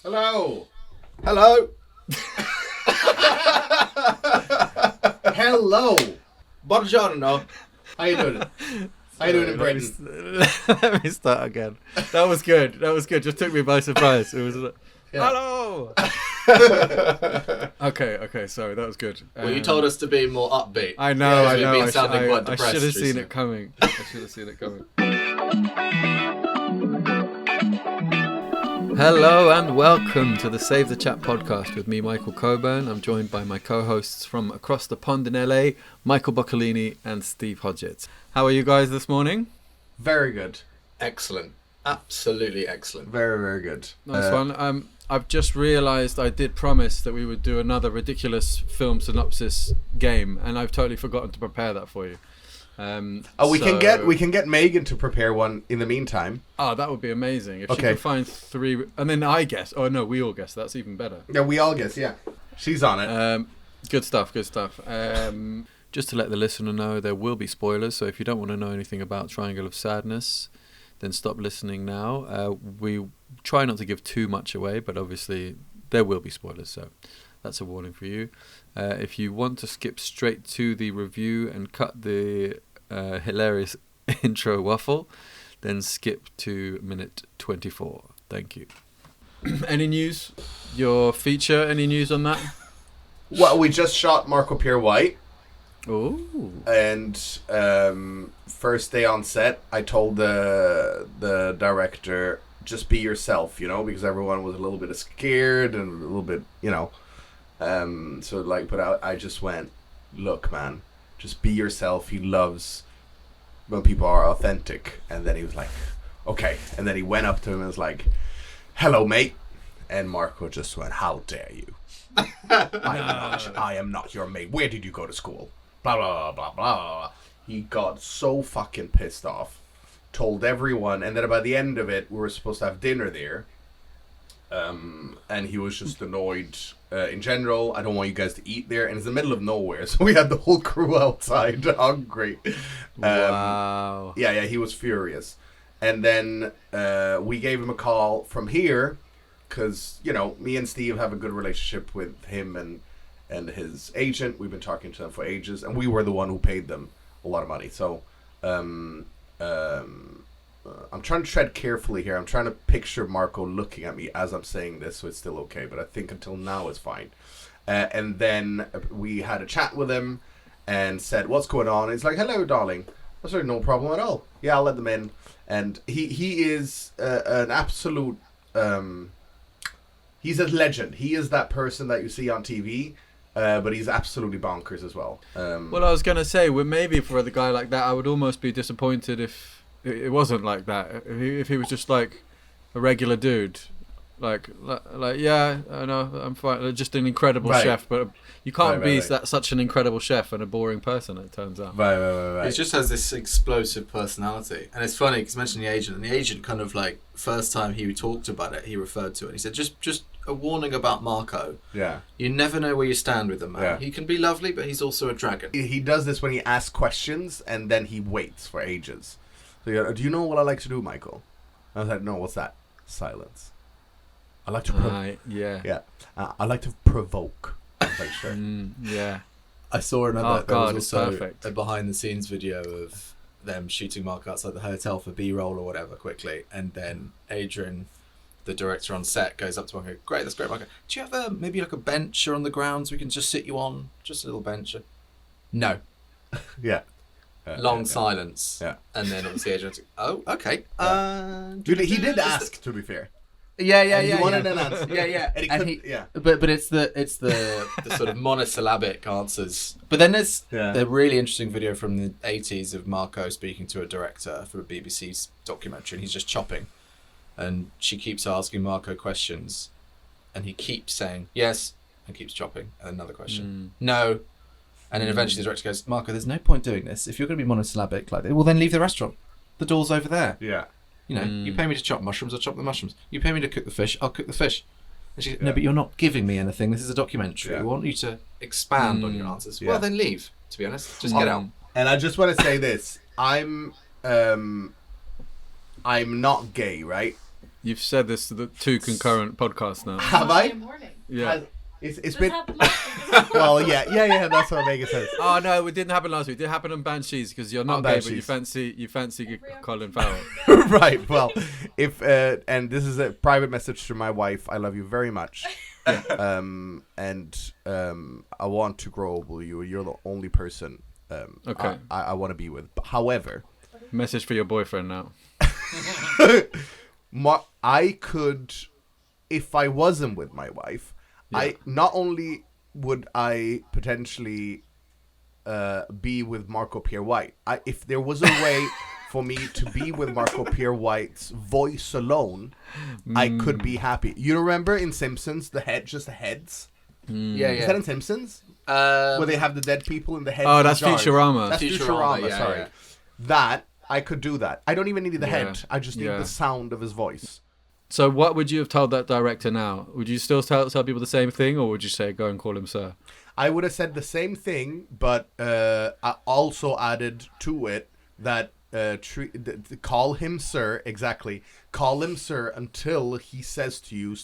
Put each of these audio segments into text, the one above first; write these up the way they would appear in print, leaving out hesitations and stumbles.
Hello. Hello. Hello. Buongiorno. How you doing? How you doing in Britain? Let me start again. That was good. Just took me by surprise. It was hello. Okay. Sorry, that was good. Well, you told us to be more upbeat. I know. We've been sounding quite I depressed should have seen recently. it coming. Hello and welcome to the Save the Chat podcast with me, Michael Coburn. I'm joined by my co-hosts from across the pond in LA, Michael Boccolini and Steve Hodgetts. How are you guys this morning? Very good. Excellent. Absolutely excellent. Very, very good. Nice one. I've just realised I did promise that we would do another ridiculous film synopsis game, and I've totally forgotten to prepare that for you. We can get Megan to prepare one in the meantime. Oh, that would be amazing if she Okay. could find three, and then I guess. Oh no, we all guess. That's even better. Yeah, we all guess. Yeah, she's on it. Good stuff. Just to let the listener know, there will be spoilers. So if you don't want to know anything about Triangle of Sadness, then stop listening now. We try not to give too much away, but obviously there will be spoilers. So that's a warning for you. If you want to skip straight to the review and cut the hilarious intro waffle, then skip to minute 24. Thank you. Any news? Your feature? Any news on that? Well, we just shot Marco Pierre White, Oh. and first day on set, I told the director, just be yourself, because everyone was a little bit scared and a little bit, but I just went, look, man, just be yourself. He loves when people are authentic. And then he was like, okay. And then he went up to him and was like, hello, mate. And Marco just went, how dare you? I am not your mate. Where did you go to school? Blah, blah, blah, blah, blah. He got so fucking pissed off. Told everyone. And then by the end of it, we were supposed to have dinner there. And he was just annoyed in general. I don't want you guys to eat there. And it's the middle of nowhere. So we had the whole crew outside hungry. Wow. Yeah, he was furious. And then we gave him a call from here. Because, me and Steve have a good relationship with him and his agent. We've been talking to them for ages. And we were the one who paid them a lot of money. So I'm trying to tread carefully here. I'm trying to picture Marco looking at me as I'm saying this, so it's still okay. But I think until now it's fine. And then we had a chat with him and said, what's going on? And he's like, hello, darling. That's really no problem at all. Yeah, I'll let them in. And he is an absolute... he's a legend. He is that person that you see on TV, but he's absolutely bonkers as well. Well, I was going to say, maybe for a guy like that, I would almost be disappointed if it wasn't like that. If he was just like a regular dude, like yeah, I know, I'm fine. Just an incredible chef, but you can't be such an incredible chef and a boring person. It turns out. Right. He just has this explosive personality, and it's funny because mentioning the agent, and the agent kind of like first time he talked about it, he referred to it. He said, "Just a warning about Marco. Yeah, you never know where you stand with him, man. Yeah. He can be lovely, but he's also a dragon." he does this when he asks questions, and then he waits for ages. So, do you know what I like to do, Michael? I was like, no, what's that? Silence. I like to I like to provoke. I was like, sure. Yeah. I saw another. There was also perfect. a behind-the-scenes video of them shooting Marco outside the hotel for B-roll or whatever quickly, and then Adrian, the director on set, goes up to Marco. Great, that's great, Marco. Do you have maybe like a bench or on the grounds we can just sit you on? Just a little bench. No. Yeah. Long silence. Yeah. And then obviously Adrian's like, oh, okay. Dude, he did ask, to be fair. Yeah. He wanted an answer. Yeah. And he couldn't, But it's the sort of monosyllabic answers. But then there's the really interesting video from the 80s of Marco speaking to a director for a BBC's documentary, and he's just chopping. And she keeps asking Marco questions, and he keeps saying yes, and keeps chopping. And another question. No. And then eventually the director goes, Marco, there's no point doing this. If you're going to be monosyllabic like this, well, then leave the restaurant. The door's over there. Yeah. You pay me to chop mushrooms, I'll chop the mushrooms. You pay me to cook the fish, I'll cook the fish. And she goes, no, but you're not giving me anything. This is a documentary. I want you to expand on your answers. Yeah. Well, then leave, to be honest. Just get out. And I just want to say this. I'm not gay, right? You've said this to the 2 concurrent podcasts now. Have I? Yeah. It's been. Well, yeah. That's what Megan says. Oh no, it didn't happen last week. It did happen on Banshees because you're not On gay, but you Banshees. fancy Colin Farrell. Right. Well, if and this is a private message to my wife. I love you very much. And I want to grow old with you. You're the only person Okay. I want to be with. However, Message for your boyfriend now. I could, if I wasn't with my wife, I not only would I potentially be with Marco Pierre White. If there was a way for me to be with Marco Pierre White's voice alone, I could be happy. You remember in Simpsons the heads? Yeah. Is that in Simpsons? Where they have the dead people in the heads. Oh, that's in jars? Futurama. That's Futurama. Yeah, sorry. yeah. That I could do that. I don't even need the head. I just need Yeah. the sound of his voice. So what would you have told that director now? Would you still tell people the same thing, or would you say go and call him sir? I would have said the same thing, but I also added to it that call him sir. Exactly, call him sir until he says to you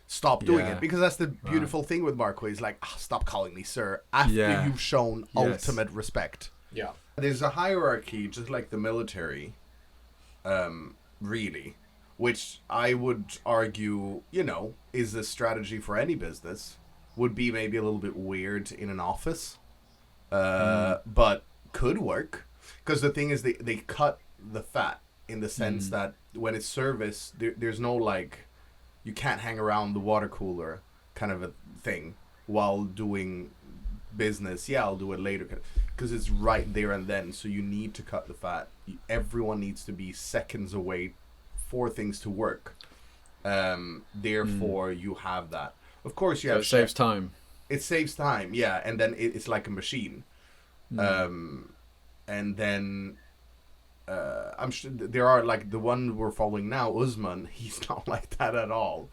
stop doing it, because that's the beautiful thing with Marco. He's like, stop calling me sir after you've shown ultimate respect. Yeah. There's a hierarchy, just like the military, really, which I would argue, is a strategy for any business. Would be maybe a little bit weird in an office, but could work. Because the thing is, they cut the fat in the sense that when it's service, there's no you can't hang around the water cooler kind of a thing while doing business. Yeah, I'll do it later. Because it's right there and then, so you need to cut the fat. Everyone needs to be seconds away for things to work. Therefore, you have that. Of course, you have. It saves time. It saves time, yeah, and then it's like a machine. And then I'm sure there are the one we're following now, Usman. He's not like that at all.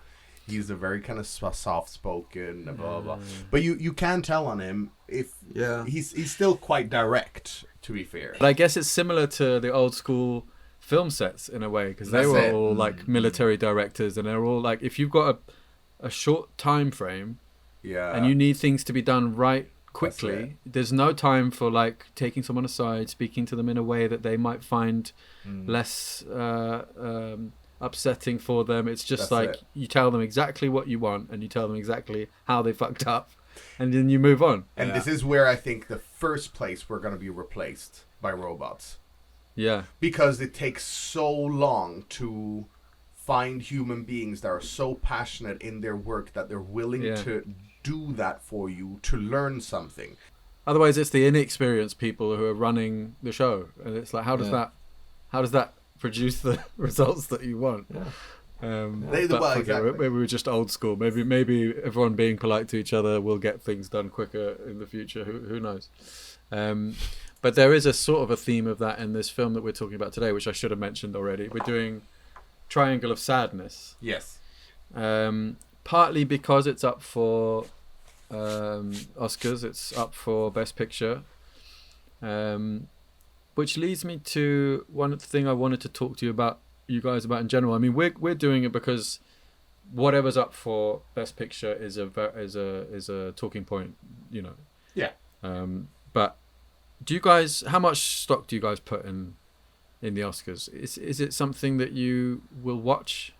He's a very kind of soft-spoken, blah blah blah. But you can tell on him if he's still quite direct. To be fair, But I guess it's similar to the old school film sets in a way, because they were all military directors, and they're all if you've got a short time frame, and you need things to be done right quickly, there's no time for taking someone aside, speaking to them in a way that they might find less upsetting for them. It's just you tell them exactly what you want, and you tell them exactly how they fucked up, and then you move on. And this is where I think the first place we're going to be replaced by robots. Yeah. Because it takes so long to find human beings that are so passionate in their work that they're willing to do that for you to learn something. Otherwise, it's the inexperienced people who are running the show, and it's how does that produce the results that you want? Maybe we're just old school. Maybe everyone being polite to each other will get things done quicker in the future. Who knows? But there is a sort of a theme of that in this film that we're talking about today, which I should have mentioned already. We're doing Triangle of Sadness. Yes. Partly because it's up for Oscars. It's up for Best Picture. Which leads me to one thing I wanted to talk to you guys about in general. I mean, we're doing it because whatever's up for Best Picture is a talking point, Yeah. But do you guys? How much stock do you guys put in the Oscars? Is it something that you will watch?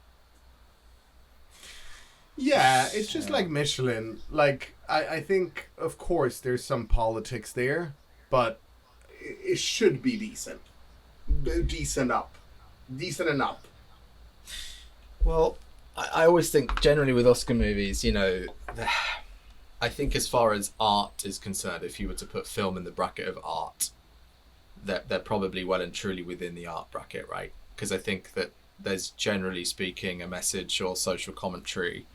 Yeah, it's just like Michelin. I think, of course, there's some politics there, but it should be decent. Decent and up. Well, I always think generally with Oscar movies, I think as far as art is concerned, if you were to put film in the bracket of art, they're probably well and truly within the art bracket, right? Because I think that there's, generally speaking, a message or social commentary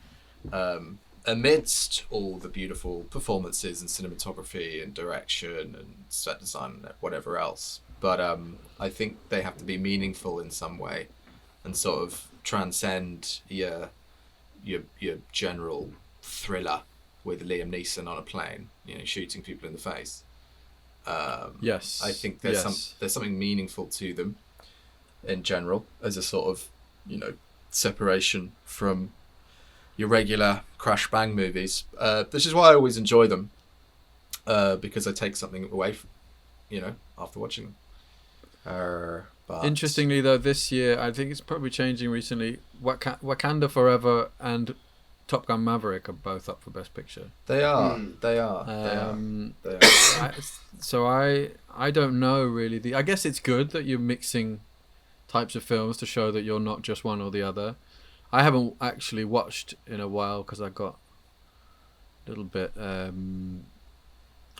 amidst all the beautiful performances and cinematography and direction and set design and whatever else. But I think they have to be meaningful in some way and sort of transcend your general thriller with Liam Neeson on a plane, shooting people in the face. Yes. I think there's something meaningful to them in general as a sort of, separation from your regular crash bang movies. This is why I always enjoy them, because I take something away from, after watching them. But Interestingly, though, this year, I think it's probably changing recently, Wakanda Forever and Top Gun Maverick are both up for Best Picture. They are. They are. So I don't know, really. I guess it's good that you're mixing types of films to show that you're not just one or the other. I haven't actually watched in a while because I got a little bit...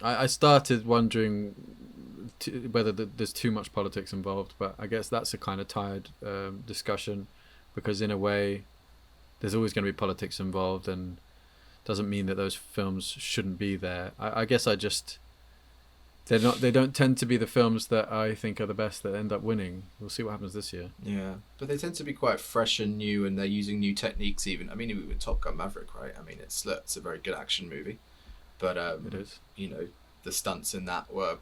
I started wondering whether there's too much politics involved, but I guess that's a kind of tired discussion, because in a way there's always going to be politics involved, and doesn't mean that those films shouldn't be there. I guess they don't tend to be the films that I think are the best that end up winning. We'll see what happens this year. Yeah, but they tend to be quite fresh and new, and they're using new techniques even. I mean, even with Top Gun Maverick, right? I mean, it's a very good action movie, but It is. The stunts in that were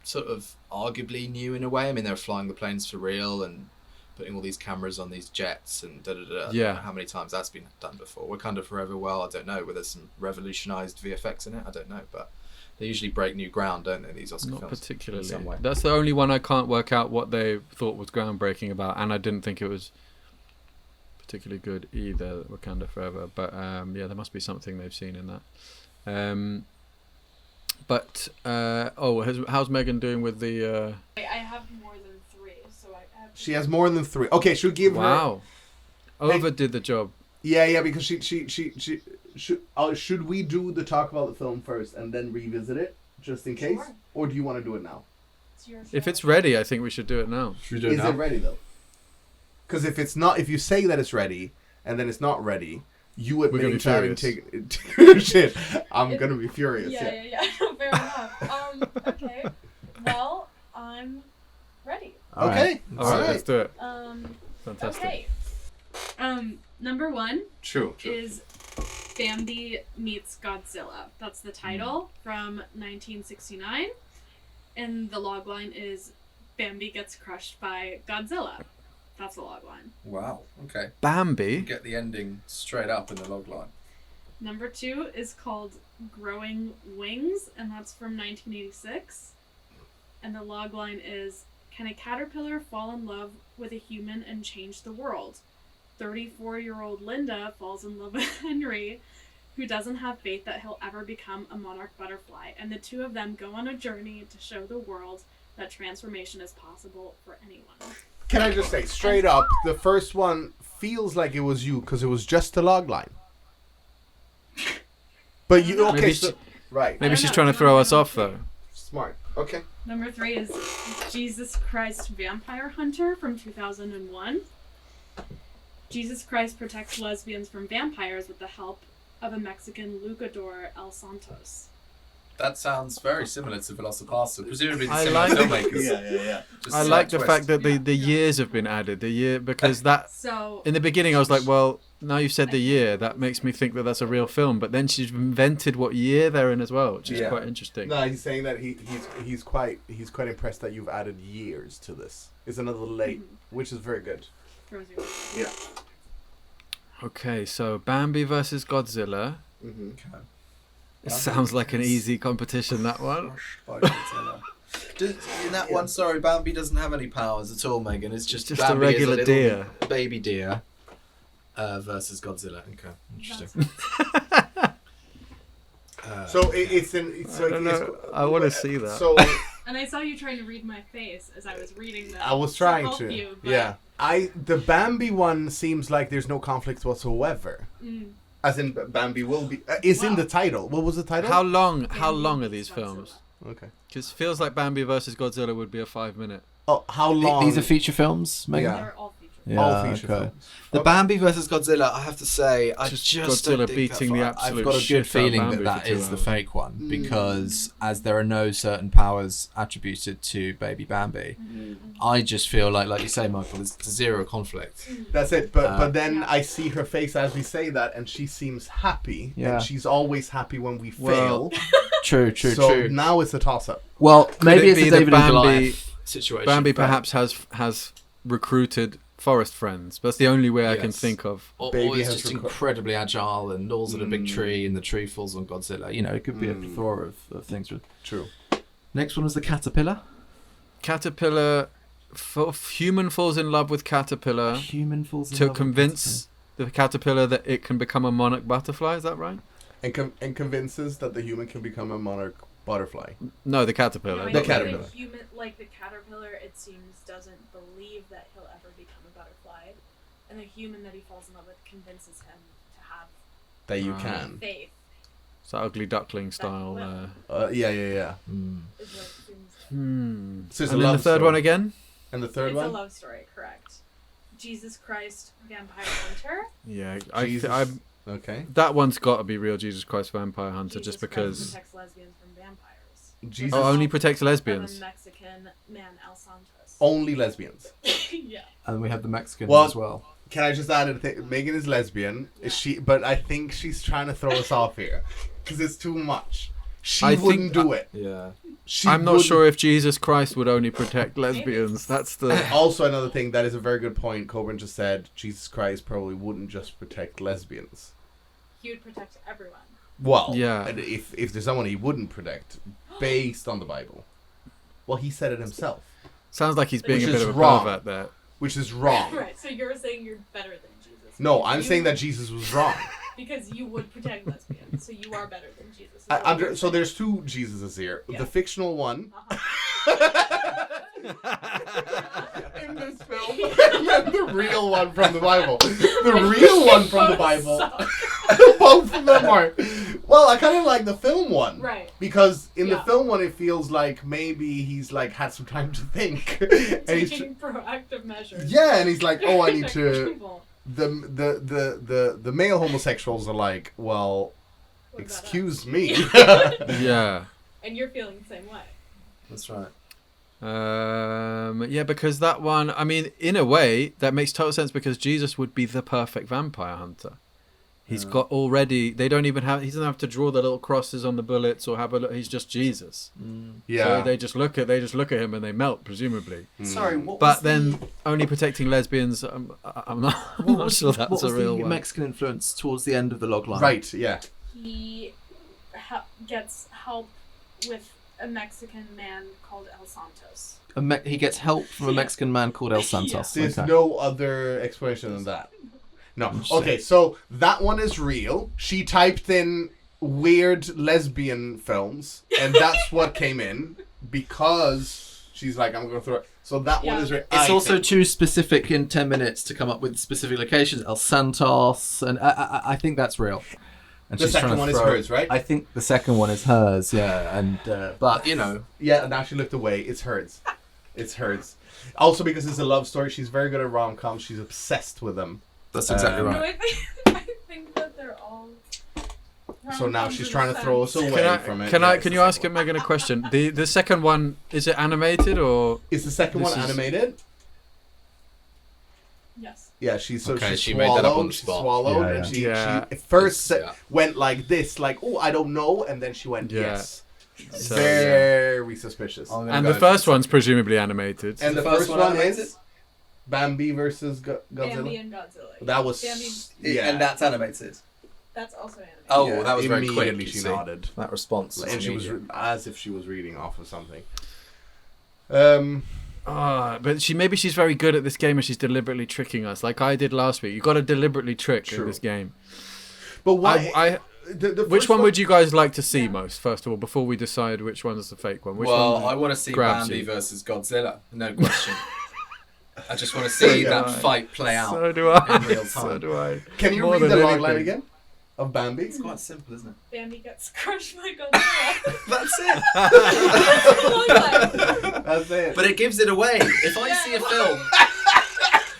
sort of arguably new in a way. I mean, they were flying the planes for real and putting all these cameras on these jets and da-da-da. Yeah. I don't know how many times that's been done before. Wakanda Forever, well, I don't know. Whether there's some revolutionised VFX in it, I don't know. But they usually break new ground, don't they, these Oscar Not films? particularly. In some way. That's the only one I can't work out what they thought was groundbreaking about, and I didn't think it was particularly good either, Wakanda Forever. But there must be something they've seen in that. How's Megan doing with the... I have more than 3, so I have... She has more than 3. Okay, should we give her... Wow. Ova did the job. Yeah, because she should we do the talk about the film first and then revisit it, just in case? Sure. Or do you want to do it now? It's your show. If it's ready, I think we should do it now. Should we do it Is now? it ready, though? Because if it's not, if you say that it's ready, and then it's not ready... You We're gonna be admitting furious. shit. I'm gonna be furious. Yeah. Fair enough. Okay. Well, I'm ready. Okay. All right, let's do it. Okay. Fantastic. Number 1 Sure. is Bambi Meets Godzilla. That's the title from 1969. And the logline is Bambi gets crushed by Godzilla. That's the logline. Wow. Okay. Bambi? Get the ending straight up in the log line. Number 2 is called Growing Wings, and that's from 1986. And the logline is, can a caterpillar fall in love with a human and change the world? 34-year-old Linda falls in love with Henry, who doesn't have faith that he'll ever become a monarch butterfly. And the two of them go on a journey to show the world that transformation is possible for anyone. Can I just say, straight up, the first one feels like it was you because it was just a log line. But you, okay, right. Maybe she's trying to throw us off, though. Smart. Okay. Number 3 is Jesus Christ Vampire Hunter from 2001. Jesus Christ protects lesbians from vampires with the help of a Mexican luchador, El Santos. That sounds very similar to Velocipaster, presumably the I similar like- filmmakers. Yeah. Just I slight like the twist. fact that the years have been added. Because that... So In the beginning, I was like, well, now you've said the year, that makes me think that that's a real film. But then she's invented what year they're in as well, which is Yeah. quite interesting. No, he's saying that he's quite impressed that you've added years to this. It's another late, which is very good. throws you. Yeah. Okay, so Bambi versus Godzilla. Mm-hmm. Okay. It sounds like an easy competition, that one. By Godzilla. In that one, sorry, Bambi doesn't have any powers at all, Megan. It's just Just a Bambi is regular little deer. baby deer versus Godzilla. Okay, interesting. So it's an. So I don't know. I want to see that. So And I saw you trying to read my face as I was reading that. I was trying help to. You, but, Yeah. The Bambi one seems like there's no conflict whatsoever. As in Bambi will be is in Wow. the title. What was the title? How long Bambi are these Godzilla. films? Okay. Because it feels like Bambi versus Godzilla would be a 5-minute. Oh, how long? These are feature films, Megan? Yeah. They're all featured. All feature films. The Bambi versus Godzilla, I have to say, I Just just Godzilla don't think beating that the far. absolute I've got a shit good out of feeling Bambi that for 2 is the hours. fake one, because as there are no certain powers attributed to baby Bambi, I just feel like you say, Michael, there's zero conflict. That's it. But then Yeah. I see her face as we say that, and she seems happy. Yeah. And she's always happy when we Well, fail. True. So now it's a toss-up. Well, Could maybe it it's be a that David and Goliath situation. Bambi but- perhaps has recruited forest friends. That's the only way I can Yes. think of. Or Baby it's has just reco- incredibly agile and falls at a big tree and the tree falls on Godzilla. You know, it could be a plethora of things. True. Next one was the caterpillar. Caterpillar, human falls in love with caterpillar Human falls in to love with convince the caterpillar that it can become a monarch butterfly. Is that right? And convinces that the human can become a monarch butterfly. No, the caterpillar. No, I The think caterpillar. The human, like the caterpillar, it seems doesn't believe that he'll ever become a butterfly, and the human that he falls in love with convinces him to have That you can. faith. It's that ugly duckling style. will. Yeah. Is what it seems. So it's And a then love the third story. one again? And the third It's one? a love story, correct? Jesus Christ, Vampire Hunter. Yeah, Jesus. Okay. that one's got to be real Jesus Christ Vampire Hunter, Jesus just Christ because... protects lesbians from vampires. Jesus. Oh, only protects From lesbians. a Mexican man, El Santos. Only lesbians. Yeah. And we have the Mexicans Well- as well. Can I just add a thing? Megan is lesbian. Yeah. But I think she's trying to throw us off here because it's too much. She I wouldn't think- do it. Yeah. She I'm not wouldn't- sure if Jesus Christ would only protect lesbians. That's the... Also, another thing that is a very good point. Coburn just said Jesus Christ probably wouldn't just protect lesbians. He would protect everyone. Well, Yeah. and if there's someone he wouldn't protect, based on the Bible, well, he said it himself, Sounds like he's being Which a bit is of a wrong. pervert there. which is wrong. Right, so you're saying you're better than Jesus. No, because I'm you- saying that Jesus was wrong. Because you would protect lesbians, so you are better than Jesus. is I, what I'm, you're so saying. there's two Jesuses here. Yeah. The fictional one Uh-huh. in this film, and then the real one from the Bible. The real one from the Bible. Suck. Both of them are. Well, I kind of like the film one. Right. Because in the Yeah. film one, it feels like maybe he's like had some time to think, and he's Taking proactive measures. yeah, and he's like, oh, I need Protect to. people. The male homosexuals are like, well, What about excuse us? me. Yeah. And you're feeling the same way. That's right. Yeah, because that one, I mean, in a way, that makes total sense because Jesus would be the perfect vampire hunter. He's got already, he doesn't have to draw the little crosses on the bullets or have a look, he's just Jesus. Yeah. So they just look at him and they melt, presumably. Sorry, what But was then the, only protecting lesbians, I'm not, I'm what not was, sure what that's was a real the one. Mexican influence towards the end of the log line? Right. Yeah. He gets help with a Mexican man called El Santos. He gets help from a Yeah. Mexican man called El Santos. There's Okay. no other explanation than that. No. Interesting. Okay, so that one is real. She typed in weird lesbian films, and that's what came in because she's like, I'm going to throw it. So that one Yeah. is real. It's also too specific in 10 minutes to come up with specific locations. El Santos, and I think that's real. And The she's trying second to one is throw- hers, right? I think the second one is hers, yeah. And but you know, Yeah, now she looked away. It's hers. It's hers. Also because it's a love story, she's very good at rom-coms. She's obsessed with them. that's exactly Um, No, right. I think that they're all. So now she's trying to throw us sense. away from it. Can Yeah, I? it's Can the you ask second Megan a question? The second one, is it animated or? Is the second This one is- animated? Yes. Yeah, she Okay, she she made that up on the She spot. swallowed, Yeah, and yeah. she Yeah. at first Yeah. went like this, like, oh, I don't know, and then she went Yeah. yes. So, Very suspicious. I'm gonna And go the first one's presumably animated. And the first first one one animated? is Bambi versus Godzilla. Bambi and Godzilla. That was Bambi, yeah. and that's animated. that's also animated. Oh, Yeah, that was very quick. immediately you she see. nodded, That response, and she was immediate. as if she was reading off of something. But maybe she's very good at this game and she's deliberately tricking us, like I did last week. You got to deliberately trick in True. this game. But why? I the which first one would you guys like to see Yeah. most, first of all, before we decide which one is the fake one? Which Well, one I want to see grabs Bambi you? versus Godzilla. No question. I just want to see Yeah. that fight play out. So do I. in real time. So do I. Can you More read than the logline anything. again of Bambi? It's quite simple, isn't it? Bambi gets crushed by Godzilla. That's it. Like, That's it. But it gives it away. If I see a film,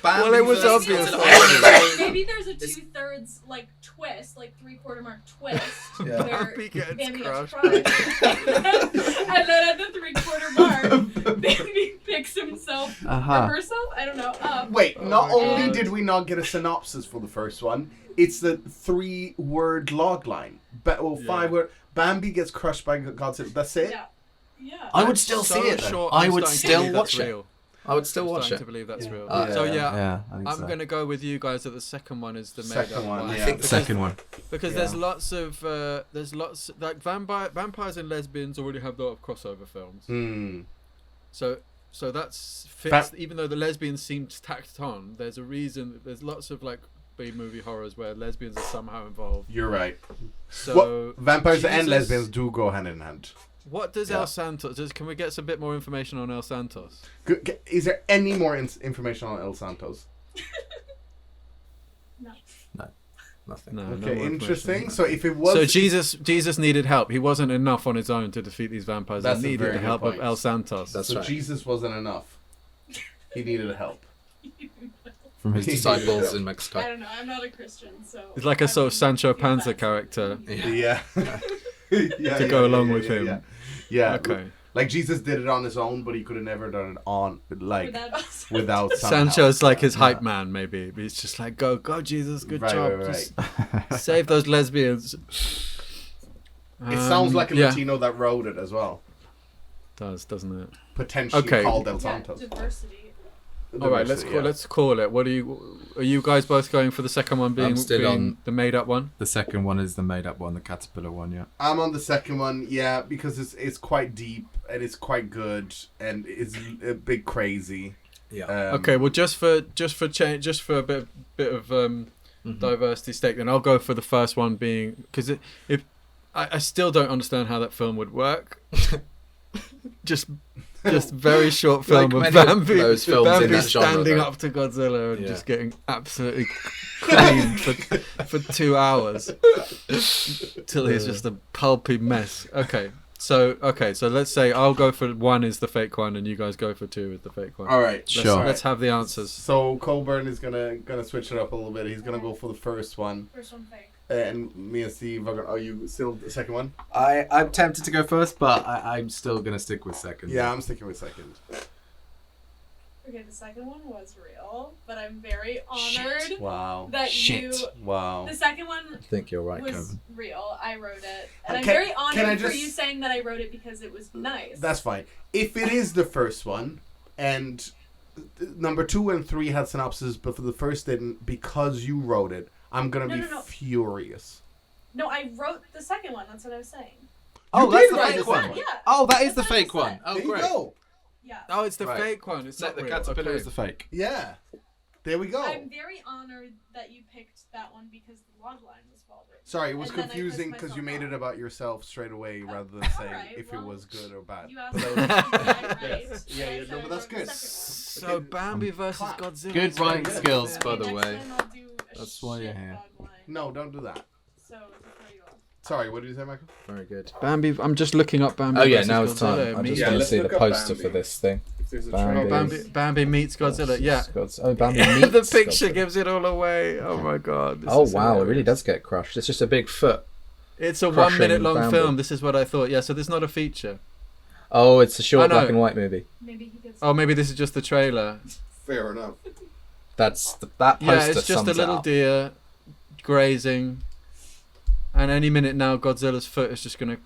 Bambi Well, it was versus obvious. Godzilla, I wanna know. maybe there's a It's- 2/3 like twist, like 3/4 mark twist, Yeah. where Bambi gets Bambi gets crushed. crushed, and then at the 3/4 mark, Bambi picks himself or herself. I don't know. Up. Wait, not my only God. did we not get a synopsis for the first one, it's the 3-word logline. 5-word. Bambi gets crushed by Godzilla. That's it? Yeah. Yeah. I would still see it, though. I would still watch it. Real. I would still I'm watch starting it. to believe that's real. Yeah. So Yeah, I think I'm so. gonna go with you guys that the second one is the made Second up one, I yeah. think the second one. because Yeah. there's lots like vampires and lesbians already have a lot of crossover films. Hmm. So that's fits. Even though the lesbians seem tacked on, there's a reason. There's lots of like B-movie horrors where lesbians are somehow involved. You're right. So Vampires and Jesus- lesbians do go hand in hand. What does Yeah. El Santos? Can we get some bit more information on El Santos? Is there any more information on El Santos? No. Nothing. No. Okay, more interesting. information. So if it was, So Jesus needed help. He wasn't enough on his own to defeat these vampires. That's He a needed very the good help of point. El Santos. That's so right. Jesus wasn't enough. He needed help. From his disciples in I Mexico. don't know. I'm not a Christian, so. It's like a I sort of wouldn't Sancho feel Panza bad. character. Yeah. To go along with him. Yeah. Okay. Like Jesus did it on his own, but he could have never done it on Without without some Sancho's help. like his hype Yeah. man, maybe. He's just like, go Jesus, good Right, job. right, Just save those lesbians. It sounds like a yeah, Latino that wrote it as well. doesn't it? Potentially Okay. called El Yeah, Santos. diversity. All right, let's call it. What are you guys both going for the second one being, I'm still being on- the made up one? The second one is the made up one, the caterpillar one, yeah. I'm on the second one, yeah, because it's quite deep and it's quite good and it's a bit crazy. Yeah. Okay, well just for change, just for a bit of diversity stake, then I'll go for the first one being because if I still don't understand how that film would work. just very short film Like of many of Bambi, those films in Bambi that genre, standing though. up to Godzilla and Yeah. just getting absolutely cleaned for 2 hours till he's just a pulpy mess. Okay, so let's say I'll go for one is the fake one and you guys go for two is the fake one. All right, Sure. Let's have the answers. So Colburn is gonna switch it up a little bit. He's gonna go for the first one, First one fake. and me and Steve are gonna. Are you still the second one? I'm tempted to go first, but I'm still going to stick with second. Yeah, I'm sticking with second. Okay, the second one was real, but I'm very honored Wow. that Shit. you. Wow. The second one I think you're right, was Kevin. real. I wrote it, and I'm Can- very can honored I for just- you saying that I wrote it because it was nice. That's fine. If it is the first one, and number 2 and 3 had synopsis, but for the first didn't, because you wrote it, I'm gonna be No. furious. No, I wrote the second one. That's what I was saying. Oh, You that's did the write fake the one. second Yeah. Oh, that is That's the what I fake one. said. Oh, There you great. go. Yeah. Oh, it's the Right. fake one. It's not The real. caterpillar Okay. is the fake. Yeah. There we go. I'm very honored that you picked that one because the log line was well written. Sorry, it was And then I confusing pissed because you myself made it off. about yourself straight away rather than saying alright, if well, it was good or bad. You asked But me that was- what I write, Yeah, and I no, said but I that's wrote the good. second So Bambi versus clap. Godzilla. Good is writing very skills, good. by the Next way. time I'll do a That's why you're shit here. log line. No, don't do that. So to throw you off. Sorry, what did you say, Michael? Very good. Bambi. I'm just looking up Bambi. Oh yeah, versus now it's Godzilla time. I just immediately. Yeah, want to let's see the look up poster Bambi. for this thing. If there's a Bambi. Oh, Bambi meets Godzilla. Yeah. Oh, Bambi meets The picture Godzilla. gives it all away. Oh my god. This Oh is wow, it really hilarious. does get crushed. It's just a big foot. It's a crushing 1 minute long Bambi. film. This is what I thought. Yeah, so there's not a feature. Oh, it's a I short know. black and white movie. Maybe he gets. Oh, maybe this is just the trailer. Fair enough. That poster. Yeah, it's just a sums little it up. deer grazing, and any minute now, Godzilla's foot is just gonna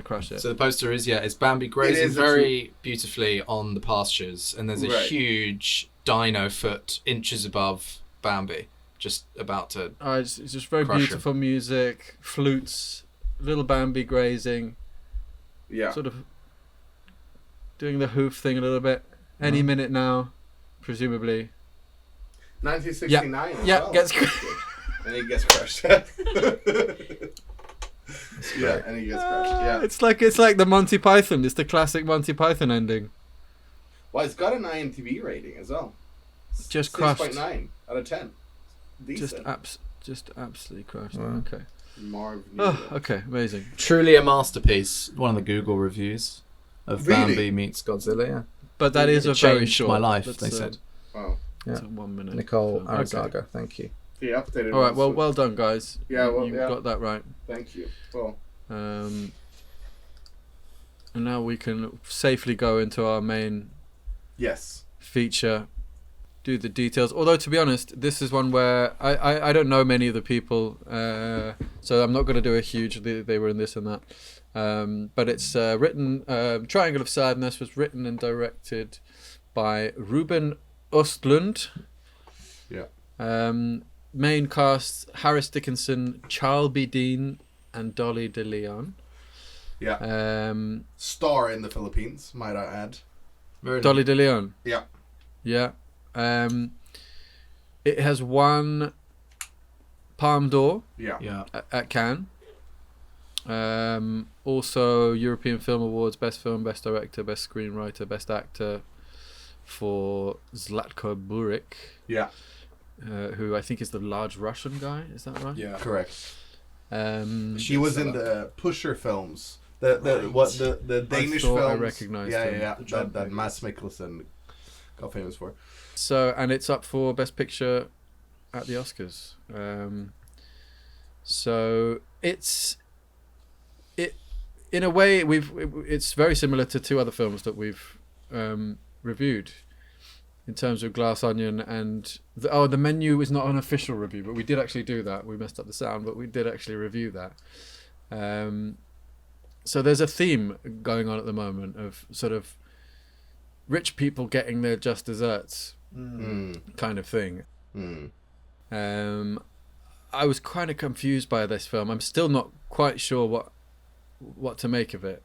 crush it. So the poster is it's Bambi grazing is very beautifully on the pastures, and there's a Right. huge dino foot inches above Bambi, just about to. It's just very Crush him. beautiful music, flutes, little Bambi grazing, Yeah. sort of doing the hoof thing a little bit. Any minute now, presumably. 1969 as Yeah, well. gets. And he gets crushed. Yeah, and he gets crushed. Yeah. It's like the Monty Python. It's the classic Monty Python ending. Well, it's got an IMDb rating as well. Just crushed. 6.9 out of 10. Decent. Just absolutely crushed. Wow. Okay. Marv Oh, knew it. okay. Amazing. Truly a masterpiece. One of the Google reviews of Really? Bambi meets Godzilla. Yeah, But that is it a very changed short. my life. that's, They said. Wow. Yeah. it's a 1 minute. Nicole film. Okay. Arizaga. Thank you. He updated. All right. one, so- Well done, guys. Yeah, well, you yeah. got that right. Thank you. Well, And now we can safely go into our main yes. feature, do the details. Although, to be honest, this is one where I don't know many of the people, so I'm not going to do a huge, they were in this and that. But it's written, Triangle of Sadness was written and directed by Ruben Östlund. Yeah. Main cast: Harris Dickinson, Charles B. Dean, and Dolly De Leon. Yeah. Star in the Philippines, might I add. Dolly De Leon. Yeah. Yeah. It has won Palme d'Or Yeah. at Cannes. Also European Film Awards, Best Film, Best Director, Best Screenwriter, Best Actor for Zlatko Buric. Yeah. Who I think is the large Russian guy. Is that right? Yeah. Correct. She He was in the Pusher films. The Danish films. I recognised him. Yeah. That Mads Mikkelsen got famous for. So, and it's up for Best Picture at the Oscars. So it in a way it's very similar to two other films that we've reviewed in terms of Glass Onion and the Menu is not an official review, but we did actually do that. We messed up the sound, but we did actually review that. So there's a theme going on at the moment of sort of rich people getting their just desserts kind of thing. I was kind of confused by this film. I'm still not quite sure what to make of it.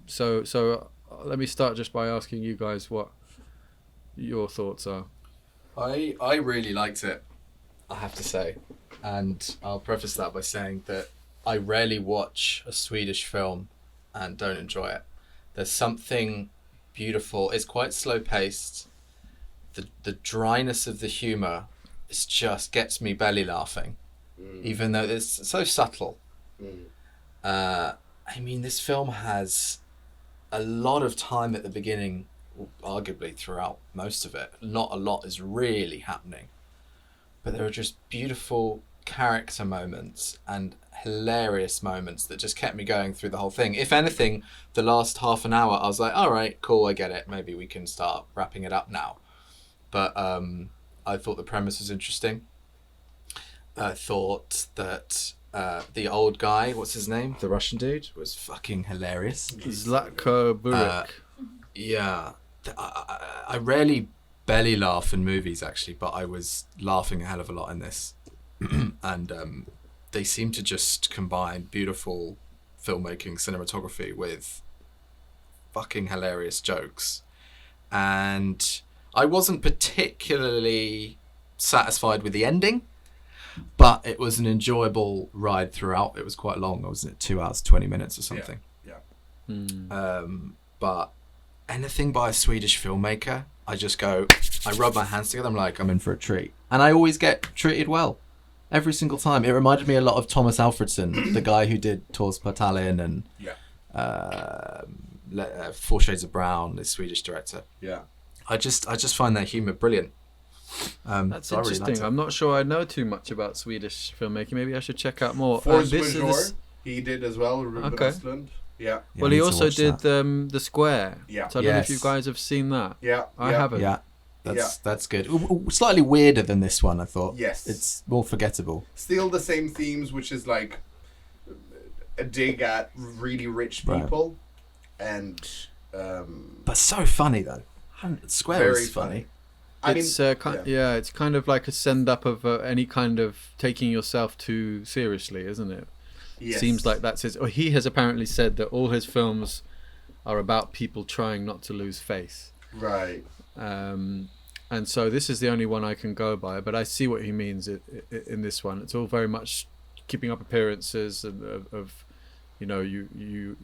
So let me start just by asking you guys what your thoughts are. I really liked it, I have to say, and I'll preface that by saying that I rarely watch a Swedish film and don't enjoy it. There's something beautiful. It's quite slow paced. The dryness of the humour just gets me belly laughing, even though it's so subtle. I mean, this film has a lot of time at the beginning, arguably throughout most of it. Not a lot is really happening, but there are just beautiful character moments and hilarious moments that just kept me going through the whole thing. If anything, the last half an hour I was like, all right, cool, I get it, maybe we can start wrapping it up now. But I thought the premise was interesting. I thought that the old guy, what's his name, the Russian dude, was fucking hilarious. Zlatko Buric. Yeah, I rarely belly laugh in movies actually, but I was laughing a hell of a lot in this. And they seem to just combine beautiful filmmaking, cinematography with fucking hilarious jokes. And I wasn't particularly satisfied with the ending, but it was an enjoyable ride throughout. It was quite long. Wasn't it 2 hours 20 minutes or something? Yeah. But anything by a Swedish filmmaker, I rub my hands together. I'm like, I'm in for a treat, and I always get treated well every single time. It reminded me a lot of Thomas Alfredson, the guy who did Tors på Tallinn and Four Shades of Brown, the Swedish director. Yeah. I just find their humour brilliant. That's so interesting. really I'm not sure I know too much about Swedish filmmaking. Maybe I should check out more. Force Majeure, he did as well. Ruben Östlund. Yeah. Well, he also did The Square. Yeah. So I don't know if you guys have seen that. Yeah. I haven't. Yeah. That's good. Slightly weirder than this one, I thought. Yes. It's more forgettable. Still the same themes, which is like a dig at really rich people, and but so funny though. Square is funny. It's it's kind of like a send up of any kind of taking yourself too seriously, isn't it? Yes. Seems like that's his. Or he has apparently said that all his films are about people trying not to lose faith. Right. And so this is the only one I can go by, but I see what he means in this one. It's all very much keeping up appearances of you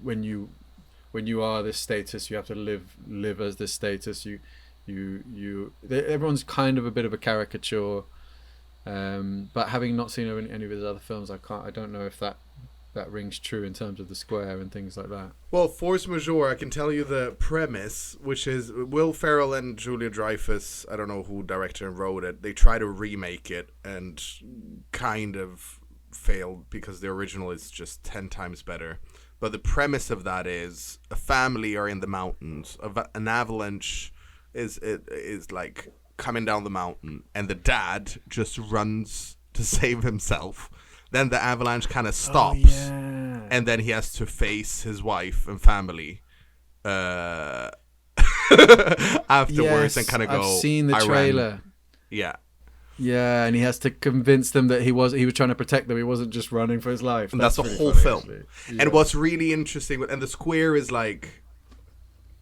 when you are this status, you have to live as this status. Everyone's kind of a bit of a caricature, but having not seen any of his other films, I don't know if that rings true in terms of The Square and things like that. Well, Force Majeure, I can tell you the premise, which is Will Ferrell and Julia Dreyfus, I don't know who directed and wrote it, they try to remake it and kind of failed because the original is just 10 times better. But the premise of that is a family are in the mountains. An avalanche is like coming down the mountain, and the dad just runs to save himself. Then the avalanche kind of stops, and then he has to face his wife and family. afterwards and kind of go, I've seen the "I ran." trailer. Yeah. Yeah, and he has to convince them that he was trying to protect them. He wasn't just running for his life. And that's the really whole funny, film. actually. And Yeah. what's really interesting, and the square is like,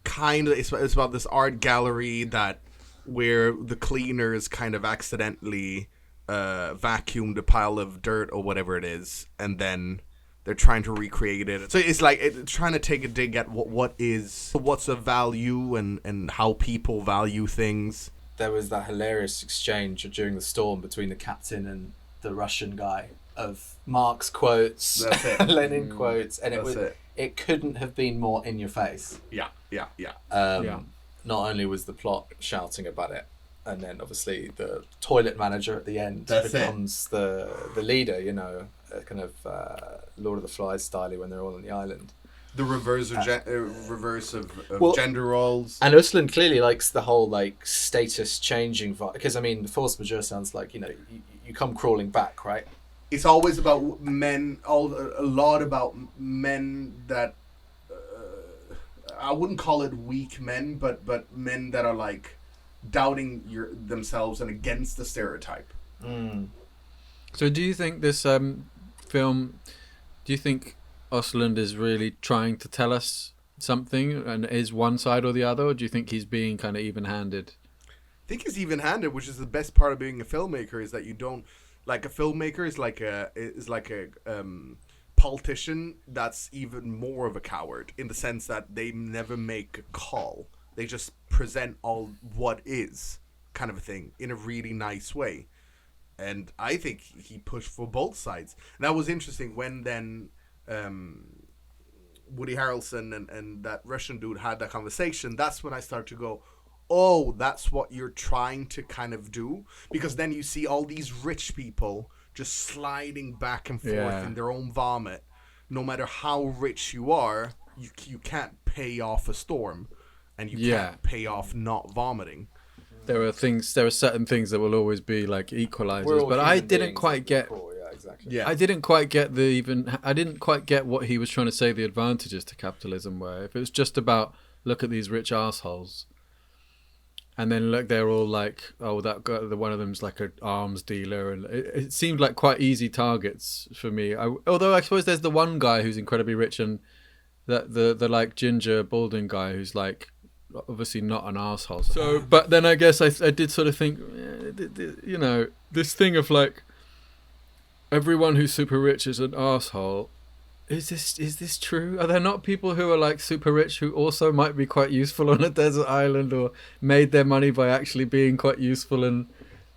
kind of, it's about this art gallery where the cleaners kind of accidentally vacuumed a pile of dirt or whatever it is, and then they're trying to recreate it. So it's like trying to take a dig at what's of value and how people value things. There was that hilarious exchange during the storm between the captain and the Russian guy of Marx quotes, That's it. Lenin quotes, and That's it. It couldn't have been more in your face. Yeah. Not only was the plot shouting about it, and then obviously the toilet manager at the end becomes the leader, you know, kind of Lord of the Flies style when they're all on the island. The reverse of Well, gender roles. And Uslan clearly likes the whole like status changing vibe, because I mean, the force majeure sounds like, you know, you come crawling back, right? It's always about men, a lot about men that I wouldn't call it weak men, but men that are like doubting themselves and against the stereotype. So do you think this film, do you think Östlund is really trying to tell us something and is one side or the other, or do you think he's being kind of even-handed? I think he's even-handed, which is the best part of being a filmmaker, is that you don't, like, a filmmaker is like a politician that's even more of a coward, in the sense that they never make a call. They just present all what is, kind of a thing, in a really nice way. And I think he pushed for both sides. And that was interesting when then Woody Harrelson and that Russian dude had that conversation. That's when I started to go, oh, that's what you're trying to kind of do. Because then you see all these rich people just sliding back and forth in their own vomit. No matter how rich you are, you can't pay off a storm. And you can't pay off not vomiting. There are certain things that will always be like equalizers, but I didn't quite get. Yeah. I didn't quite get what he was trying to say the advantages to capitalism were. If it was just about, look at these rich assholes, and then look, they're all like, oh, that guy, the one of them's like an arms dealer, and it seemed like quite easy targets for me. Although I suppose there's the one guy who's incredibly rich, and that the like ginger balding guy who's like obviously not an asshole. So, but then I guess I did sort of think, you know, this thing of like, everyone who's super rich is an asshole. Is this true? Are there not people who are like super rich who also might be quite useful on a desert island, or made their money by actually being quite useful and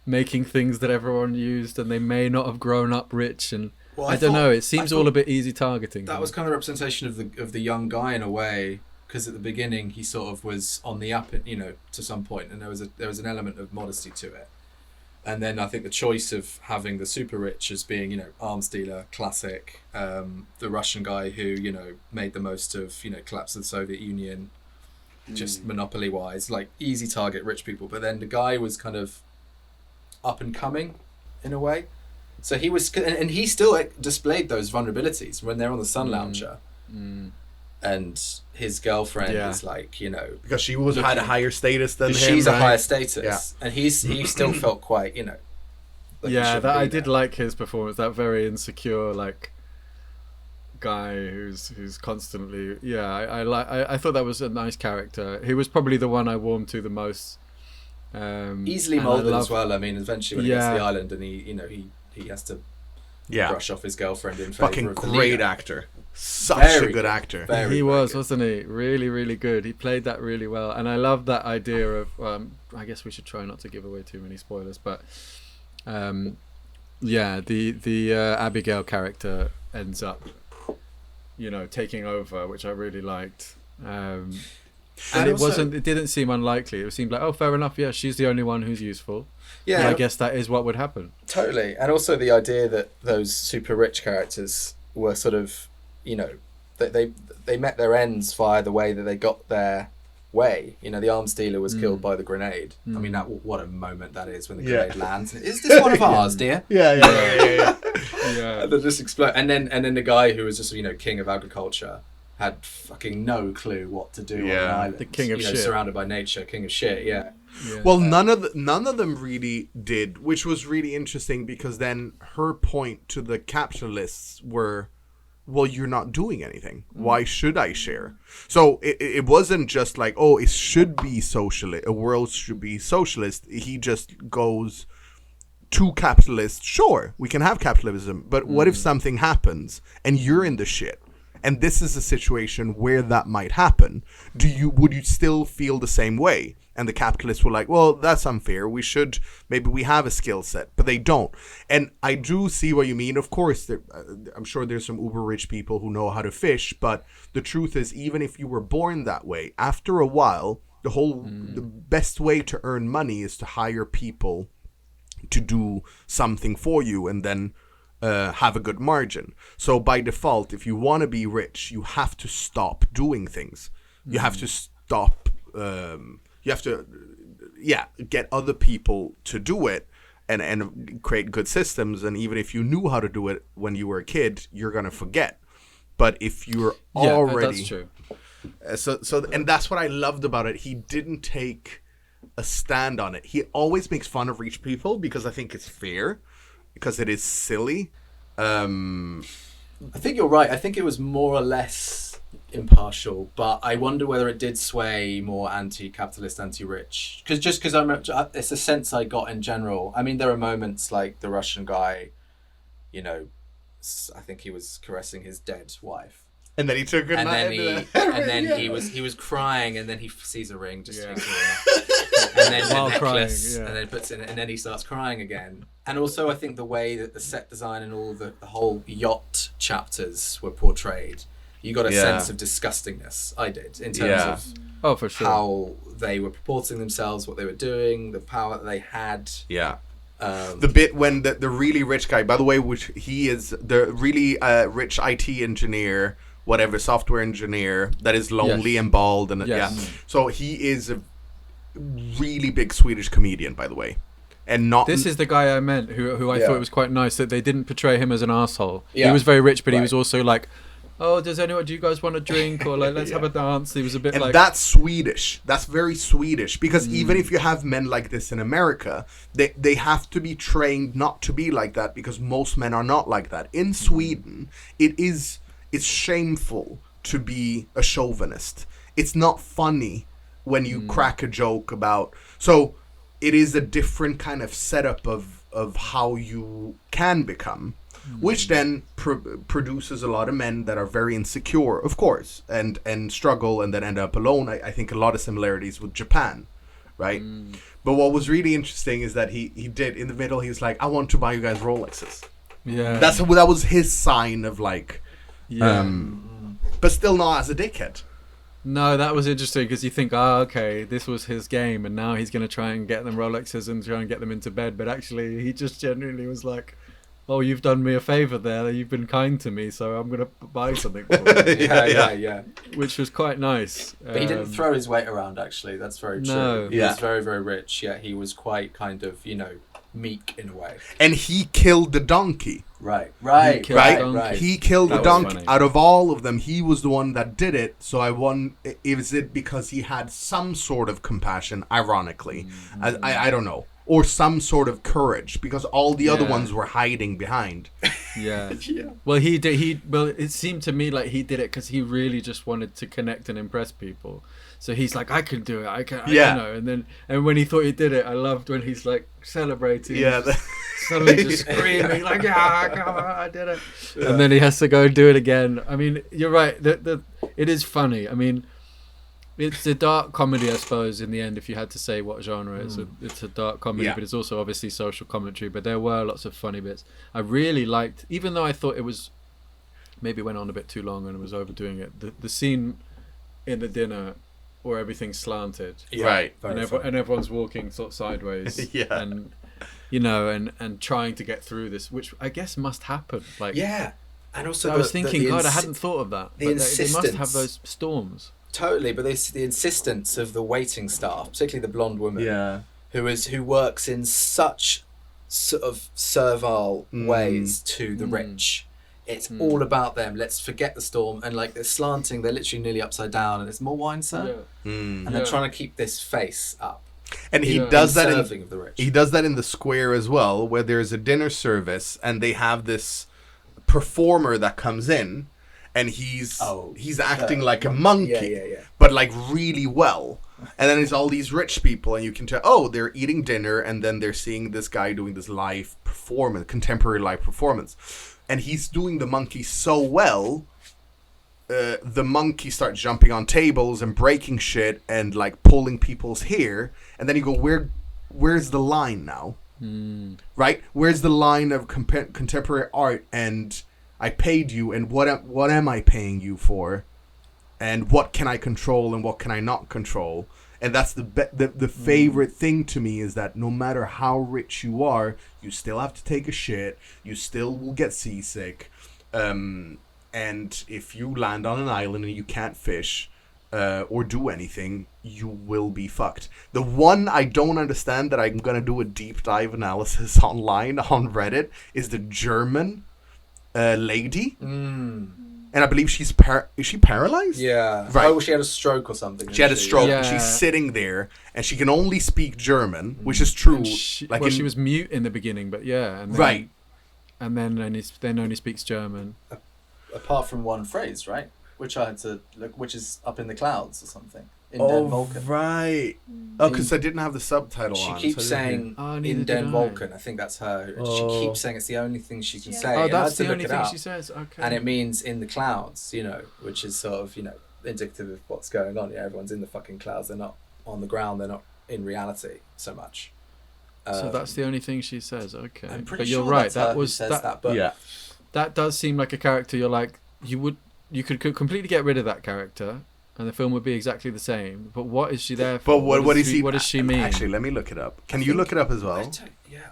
making things that everyone used, and they may not have grown up rich? And I don't know. It seems all a bit easy targeting. That was kind of a representation of the young guy in a way, because at the beginning he sort of was on the up, you know, to some point, and there was an element of modesty to it. And then I think the choice of having the super rich as being, you know, arms dealer, classic, the Russian guy who, you know, made the most of, you know, collapse of the Soviet Union, just monopoly wise, like easy target rich people. But then the guy was kind of up and coming in a way. So he was, and he still displayed those vulnerabilities when they're on the sun lounger. And his girlfriend is like, you know, because she had a higher status than him. She's a higher status, and he still felt quite, you know. Like I did like his performance. That very insecure like guy who's constantly. I thought that was a nice character. He was probably the one I warmed to the most. Easily molded as well. I mean, eventually when he gets to the island and he has to brush off his girlfriend in favour fucking of the great leader. actor. Such a good actor. He was, wasn't he? Really, really good. He played that really well, and I love that idea of. I guess we should try not to give away too many spoilers, but the Abigail character ends up, you know, taking over, which I really liked. And it didn't seem unlikely. It seemed like, oh, fair enough. Yeah, she's the only one who's useful. Yeah, and I guess that is what would happen. Totally, and also the idea that those super rich characters were sort of, you know, they met their ends via the way that they got their way. You know, the arms dealer was killed by the grenade. I mean, what a moment that is when the grenade lands. Is this one of ours, dear? Yeah. And they just explode. And then the guy who was just, you know, king of agriculture, had fucking no clue what to do on an Yeah. island. The king of shit. surrounded by nature, king of shit. Yeah. Well, none of them really did, which was really interesting because then her point to the capitalists were, well, you're not doing anything. Why should I share? So it wasn't just like, oh, it should be socialist. A world should be socialist. He just goes to capitalists. Sure, we can have capitalism, but what if something happens and you're in the shit? And this is a situation where that might happen. Would you still feel the same way? And the capitalists were like, well, that's unfair. Maybe we have a skill set, but they don't. And I do see what you mean. Of course, I'm sure there's some uber rich people who know how to fish, but the truth is, even if you were born that way, after a while, the best way to earn money is to hire people to do something for you and then have a good margin. So by default, if you want to be rich, you have to stop doing things. You have to stop. You have to, get other people to do it and create good systems. And even if you knew how to do it when you were a kid, you're gonna forget. But if you're already, that's true. So and that's what I loved about it. He didn't take a stand on it. He always makes fun of rich people because I think it's fair, because it is silly. I think you're right. I think it was more or less impartial, but I wonder whether it did sway more anti-capitalist, anti-rich. Because I remember, it's a sense I got in general. I mean, there are moments like the Russian guy, I think he was caressing his dead wife. And then he took a and night. then he was crying, and then he sees a ring, just takes it and then While the necklace, crying, and then puts it in, and then he starts crying again. And also, I think the way that the set design and all the whole yacht chapters were portrayed, you got a sense of disgustingness. I did, in terms of for sure, how they were purporting themselves, what they were doing, the power that they had. Yeah. The bit when the really rich guy, by the way, which he is the really rich IT engineer, whatever, software engineer that is lonely and bald, and so he is a really big Swedish comedian, by the way, and not. This is the guy I meant, who I thought was quite nice that they didn't portray him as an asshole. Yeah. He was very rich, but he was also like, oh, do you guys want a drink, or like let's have a dance? He was a bit and like, that's Swedish. That's very Swedish, because even if you have men like this in America, they have to be trained not to be like that, because most men are not like that. In Sweden, it's shameful to be a chauvinist. It's not funny when you crack a joke about. So it is a different kind of setup of how you can become, which then produces a lot of men that are very insecure, of course, and struggle and then end up alone. I think a lot of similarities with Japan, right? But what was really interesting is that he did, in the middle, he was like, I want to buy you guys Rolexes. yeah, That was his sign of like, but still not as a dickhead. No, that was interesting because you think, okay, this was his game, and now he's going to try and get them Rolexes and try and get them into bed. But actually, he just genuinely was like, oh, you've done me a favor there. You've been kind to me, so I'm going to buy something for you. yeah. Which was quite nice. But he didn't throw his weight around, actually. That's very true. No. He was very, very rich, yet he was quite kind of, meek in a way. And he killed the donkey. Right. He killed the That was donkey. funny. Out of all of them, he was the one that did it. So is it because he had some sort of compassion, ironically? I don't know. Or some sort of courage, because all the other ones were hiding behind. Yeah. Well, he did. Well, it seemed to me like he did it because he really just wanted to connect and impress people. So he's like, I can do it. I can. And when he thought he did it, I loved when he's like celebrating. Yeah. Suddenly just screaming like, come on, I did it. Yeah. And then he has to go and do it again. I mean, you're right. It is funny. I mean, it's a dark comedy, I suppose, in the end, if you had to say what genre it is. It's a dark comedy, but it's also obviously social commentary. But there were lots of funny bits. I really liked, even though I thought it was, maybe went on a bit too long and it was overdoing it, the scene in the dinner where everything's slanted. Right. And everyone's walking sort of sideways. And, and trying to get through this, which I guess must happen. Like, and also I was thinking, God, I hadn't thought of that. But they must have those storms. Totally, but the insistence of the waiting staff, particularly the blonde woman, who works in such sort of servile ways to the rich, It's all about them. Let's forget the storm. And like they're slanting, they're literally nearly upside down, and it's more wine, sir. And they're trying to keep this face up. And he does that serving of the rich. He does that in the square as well, where there's a dinner service and they have this performer that comes in, and he's acting like a monkey, but like really well. And then it's all these rich people, and you can tell, they're eating dinner, and then they're seeing this guy doing this live performance, contemporary live performance. And he's doing the monkey so well, the monkey starts jumping on tables and breaking shit and like pulling people's hair. And then you go, where's the line now? Right? Where's the line of contemporary art and I paid you, and what am I paying you for? And what can I control and what can I not control? And that's the favorite thing to me, is that no matter how rich you are, you still have to take a shit. You still will get seasick. And if you land on an island and you can't fish or do anything, you will be fucked. The one I don't understand that I'm going to do a deep dive analysis online on Reddit is the German lady. And I believe she's is she paralyzed? Yeah. Right. Oh, she had a stroke or something. She had a stroke, and she's sitting there, and she can only speak German, which is true. She was mute in the beginning, but and then, right. And then only speaks German. Apart from one phrase, right? Which I had to look, which is up in the clouds or something. In Den Vulcan. Right. Oh, because I didn't have the subtitle on. She keeps saying in Den Vulcan. I think that's her. And she keeps saying it's the only thing she can say. Oh, that's the only thing she says. Okay. And it means in the clouds, which is sort of, indicative of what's going on. Yeah, everyone's in the fucking clouds. They're not on the ground. They're not in reality so much. So that's the only thing she says. Okay. I'm pretty but you're sure right. That's that her was who says that. That, but yeah. That does seem like a character. You're like you could completely get rid of that character, and the film would be exactly the same. But what is she there for? But what does she mean? Actually, let me look it up. Can you look it up as well?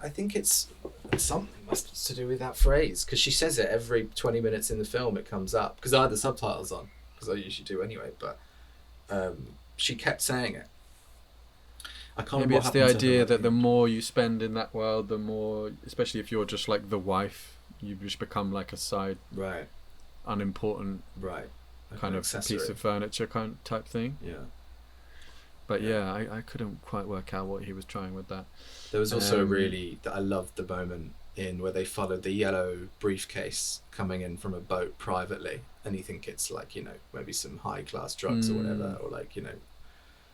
I think it's something to do with that phrase, because she says it every 20 minutes in the film. It comes up because I had the subtitles on, because I usually do anyway. But she kept saying it. I can't Maybe remember. It's the idea that the more you spend in that world, the more, especially if you're just like the wife, you just become like a side, right, unimportant, right, kind of accessory. piece of furniture kind type thing. Yeah. But I couldn't quite work out what he was trying with that. There was also I loved the moment in where they followed the yellow briefcase coming in from a boat privately, and you think it's like, maybe some high class drugs or whatever, or like,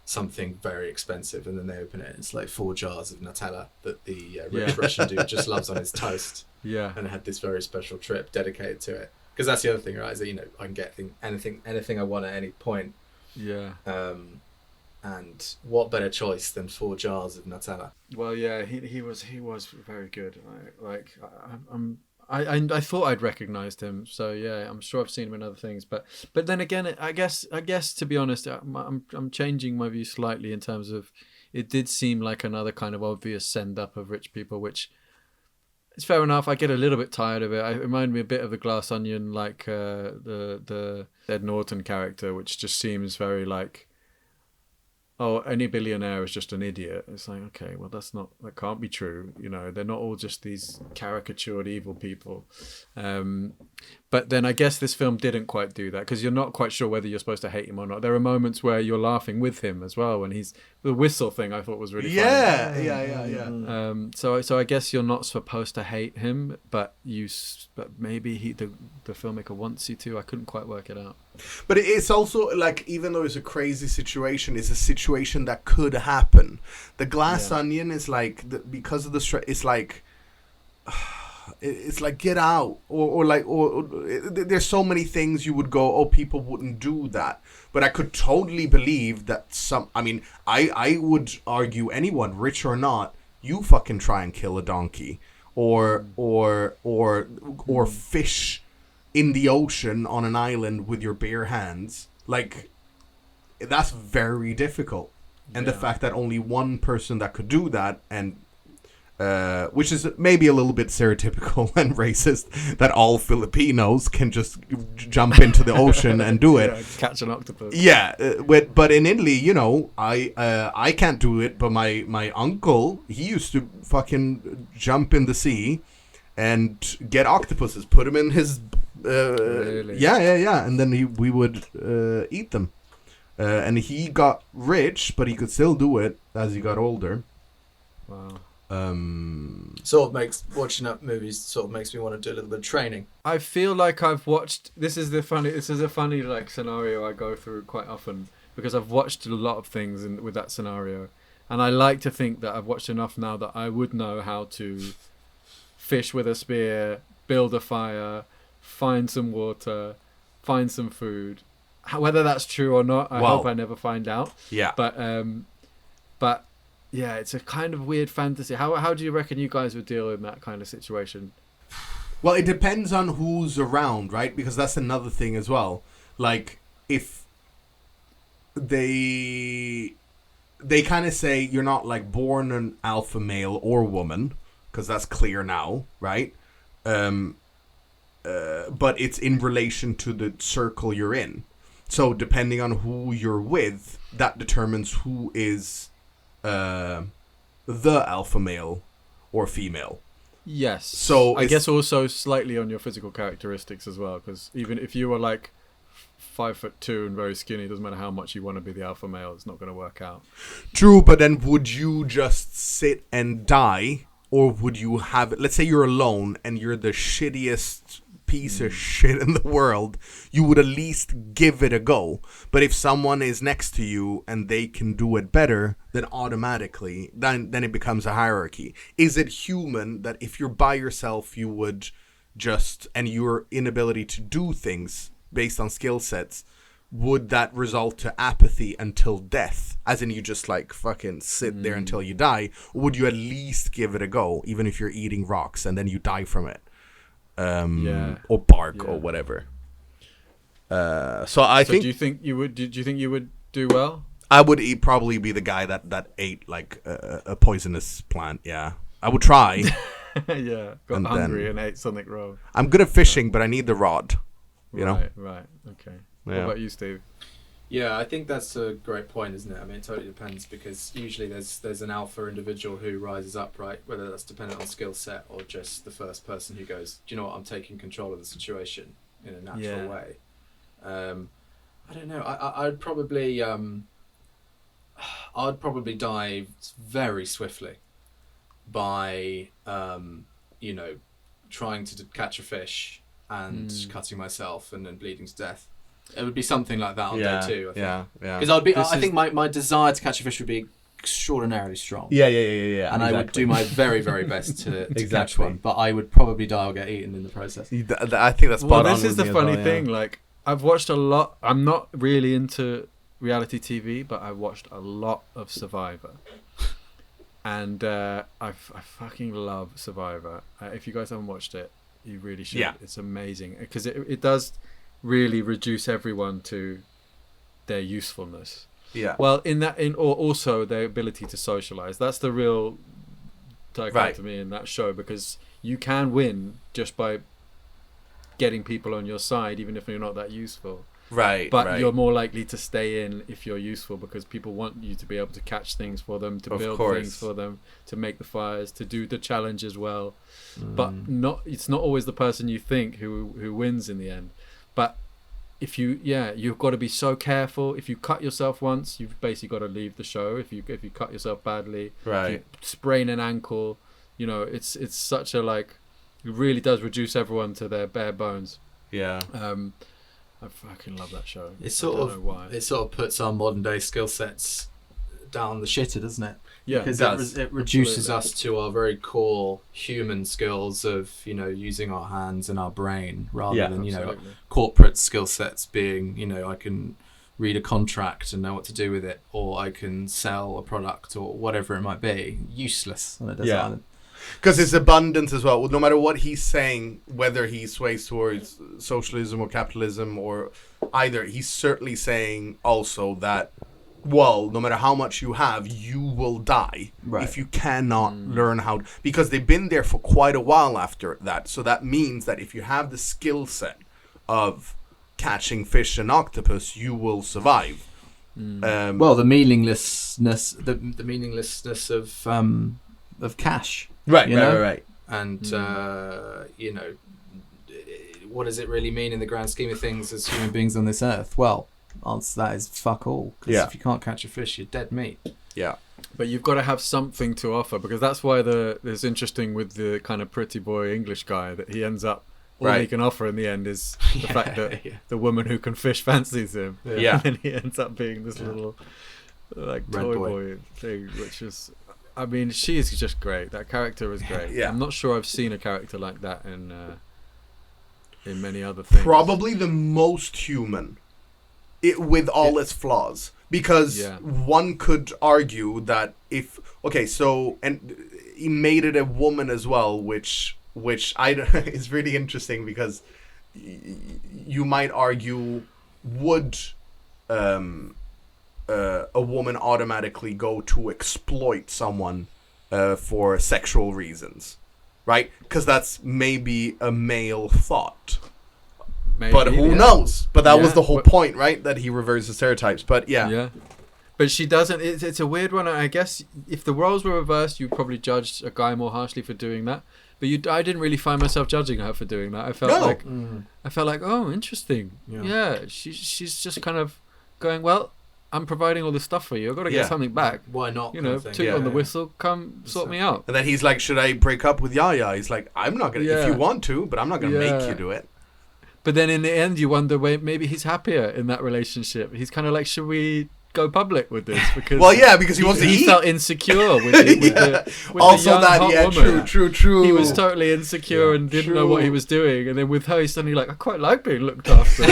something very expensive, and then they open it and it's like 4 jars of Nutella that the rich Russian dude just loves on his toast. Yeah. And had this very special trip dedicated to it. Because that's the other thing, right? Is that, I can get anything I want at any point. Yeah. And what better choice than 4 jars of Nutella? Well, yeah, he was very good. I thought I'd recognised him, so yeah, I'm sure I've seen him in other things. But then again, I guess to be honest, I'm changing my view slightly in terms of it did seem like another kind of obvious send up of rich people, which it's fair enough. I get a little bit tired of it. It reminded me a bit of the Glass Onion, like the Ed Norton character, which just seems very like, oh, any billionaire is just an idiot. It's like, okay, well, that can't be true. They're not all just these caricatured evil people. But then I guess this film didn't quite do that, because you're not quite sure whether you're supposed to hate him or not. There are moments where you're laughing with him as well, when the whistle thing I thought was really funny. Yeah. So I guess you're not supposed to hate him, but maybe the filmmaker wants you to. I couldn't quite work it out. But it's also like, even though it's a crazy situation, it's a situation that could happen. The Glass Onion is like, because of the stress, it's like, get out, or there's so many things you would go, oh, people wouldn't do that. But I could totally believe that I would argue anyone, rich or not, you fucking try and kill a donkey or fish in the ocean on an island with your bare hands. Like, that's very difficult. And the fact that only one person that could do that, and which is maybe a little bit stereotypical and racist, that all Filipinos can just jump into the ocean and do it. Catch an octopus. Yeah, but in Italy, I can't do it, but my uncle, he used to fucking jump in the sea and get octopuses, put them in his Really? Yeah. And then we would eat them. And he got rich, but he could still do it as he got older. Wow. Sort of makes watching up movies sort of makes me want to do a little bit of training. I feel like I've watched. This is a funny like scenario I go through quite often because I've watched a lot of things with that scenario, and I like to think that I've watched enough now that I would know how to fish with a spear, build a fire, find some water, find some food. Whether that's true or not, I hope I never find out. Yeah. But yeah, it's a kind of weird fantasy. How do you reckon you guys would deal in that kind of situation? Well, it depends on who's around, right? Because that's another thing as well. Like, if they kind of say you're not, like, born an alpha male or woman, because that's clear now, right? But it's in relation to the circle you're in. So, depending on who you're with, that determines who is the alpha male or female. Yes. So I guess also slightly on your physical characteristics as well, because even if you were like 5'2" and very skinny, it doesn't matter how much you want to be the alpha male, it's not going to work out. True, but then would you just sit and die, or would you have? Let's say you're alone and you're the shittiest piece of shit in the world. You would at least give it a go. But if someone is next to you and they can do it better, then automatically, then it becomes a hierarchy. Is it human that if you're by yourself, you would just, and your inability to do things based on skill sets, would that result to apathy until death? As in you just like fucking sit there until you die? Or would you at least give it a go, even if you're eating rocks and then you die from it? Or bark or whatever. So I think. Do you think you would? Do you think you would do well? I would probably be the guy that ate like a poisonous plant. Yeah, I would try. Yeah, got hungry and ate something raw. I'm good at fishing, but I need the rod. You know. Right. Okay. Yeah. What about you, Steve? Yeah, I think that's a great point, isn't it? I mean, it totally depends, because usually there's an alpha individual who rises up, right? Whether that's dependent on skill set or just the first person who goes, do you know what, I'm taking control of the situation in a natural way. I don't know. I'd probably die very swiftly by trying to catch a fish and cutting myself and then bleeding to death. It would be something like that on day 2. I think. Because I think my desire to catch a fish would be extraordinarily strong. Yeah. And I would do my very, very best to catch one, but I would probably die or get eaten in the process. I think that's spot on. This is the funny thing. Like, I've watched a lot. I'm not really into reality TV, but I watched a lot of Survivor. And I fucking love Survivor. If you guys haven't watched it, you really should. Yeah. It's amazing, because it does really reduce everyone to their usefulness. Yeah. Well, or also their ability to socialize. That's the real dichotomy in that show, because you can win just by getting people on your side, even if you're not that useful. Right. But you're more likely to stay in if you're useful, because people want you to be able to catch things for them, to build things for them, to make the fires, to do the challenge as well. But it's not always the person you think who wins in the end. But if you've got to be so careful. If you cut yourself once, you've basically got to leave the show. If you cut yourself badly, if you sprain an ankle, it's such a it really does reduce everyone to their bare bones. Yeah. I fucking love that show. It sort of puts our modern day skill sets down the shitter, doesn't it? Yeah, because it reduces us to our very core human skills of using our hands and our brain, rather than corporate skill sets being I can read a contract and know what to do with it, or I can sell a product or whatever it might be. Useless on a desert island. Because it's abundance as well. No matter what he's saying, whether he sways towards socialism or capitalism or either, he's certainly saying also that, well, no matter how much you have, you will die if you cannot learn how. Because they've been there for quite a while after that. So that means that if you have the skill set of catching fish and octopus, you will survive. Well, the meaninglessness of cash. Right. And what does it really mean in the grand scheme of things as human beings on this earth? Well, answer to that is fuck all. Because if you can't catch a fish, you're dead meat. Yeah. But you've got to have something to offer, because that's why it's interesting with the kind of pretty boy English guy, that he ends up, all he can offer in the end is the fact that the woman who can fish fancies him. Yeah. And then he ends up being this little like Red toy boy. boy thing, which is, I mean, she is just great. That character is great. Yeah. I'm not sure I've seen a character like that in many other things. Probably the most human, with all its flaws. Because one could argue that and he made it a woman as well, which is really interesting, because you might argue, would a woman automatically go to exploit someone for sexual reasons, right? Because that's maybe a male thought. Maybe, but who knows? But that was the whole point, right? That he reverses stereotypes. But yeah. But she doesn't. It's a weird one. I guess if the roles were reversed, you'd probably judge a guy more harshly for doing that. But I didn't really find myself judging her for doing that. I felt like, oh, interesting. Yeah, she's just kind of going, well, I'm providing all this stuff for you. I've got to get something back. Why not? You know, toot on the whistle, come sort me out. And then he's like, should I break up with Yaya? He's like, I'm not going to, if you want to, but I'm not going to make you do it. But then in the end, you wonder, maybe he's happier in that relationship. He's kind of like, should we go public with this? Because because he wants to eat. He felt insecure with the also young, that, hot woman. True. He was totally insecure and didn't know what he was doing. And then with her, he's suddenly like, I quite like being looked after.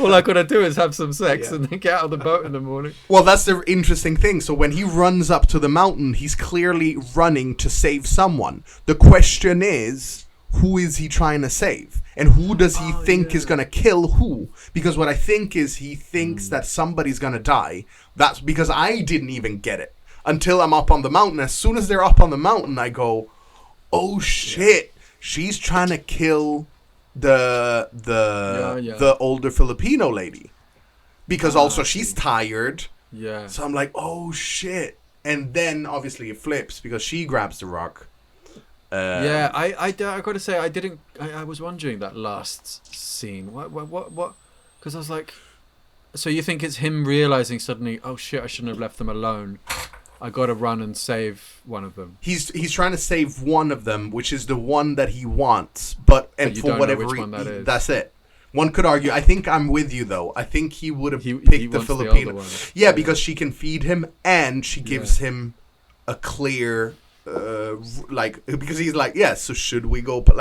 All I got to do is have some sex and then get out of the boat in the morning. Well, that's the interesting thing. So when he runs up to the mountain, he's clearly running to save someone. The question is, who is he trying to save? And who does he think is going to kill who? Because what I think is he thinks that somebody's going to die. That's because I didn't even get it until I'm up on the mountain. As soon as they're up on the mountain, I go, oh shit, she's trying to kill the older Filipino lady. Because also she's tired. Yeah. So I'm like, oh shit. And then obviously it flips because she grabs the rock. I got to say, I was wondering that last scene. What? Because I was like, so you think it's him realizing suddenly, oh shit, I shouldn't have left them alone. I got to run and save one of them. He's trying to save one of them, which is the one that he wants, but for whatever reason, that's it. One could argue. I think I'm with you though. I think he would have picked the Filipino. Because she can feed him and she gives him a clear. Because he's like, so should we go? But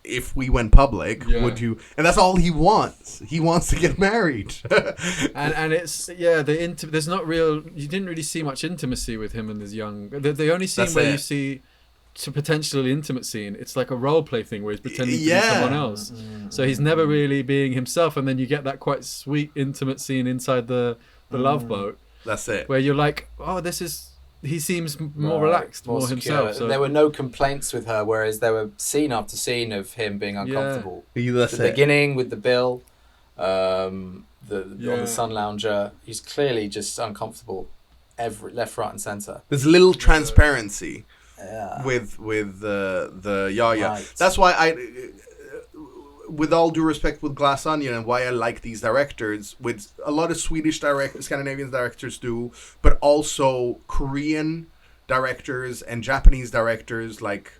if we went public, would you? And that's all he wants. He wants to get married. and it's there's not real. You didn't really see much intimacy with him and his young. The only scene you see to potentially intimate scene, it's like a role play thing where he's pretending to be someone else. So he's never really being himself, and then you get that quite sweet intimate scene inside the love boat. That's it. Where you're like, oh, this is. He seems more relaxed, more himself. So. There were no complaints with her, whereas there were scene after scene of him being uncomfortable. That's the beginning with the bill, on the sun lounger, he's clearly just uncomfortable, left, right, and centre. There's little transparency with the Yaya. Right. That's why with all due respect with Glass Onion, and why I like these directors, with a lot of Swedish Scandinavian directors do, but also Korean directors and Japanese directors like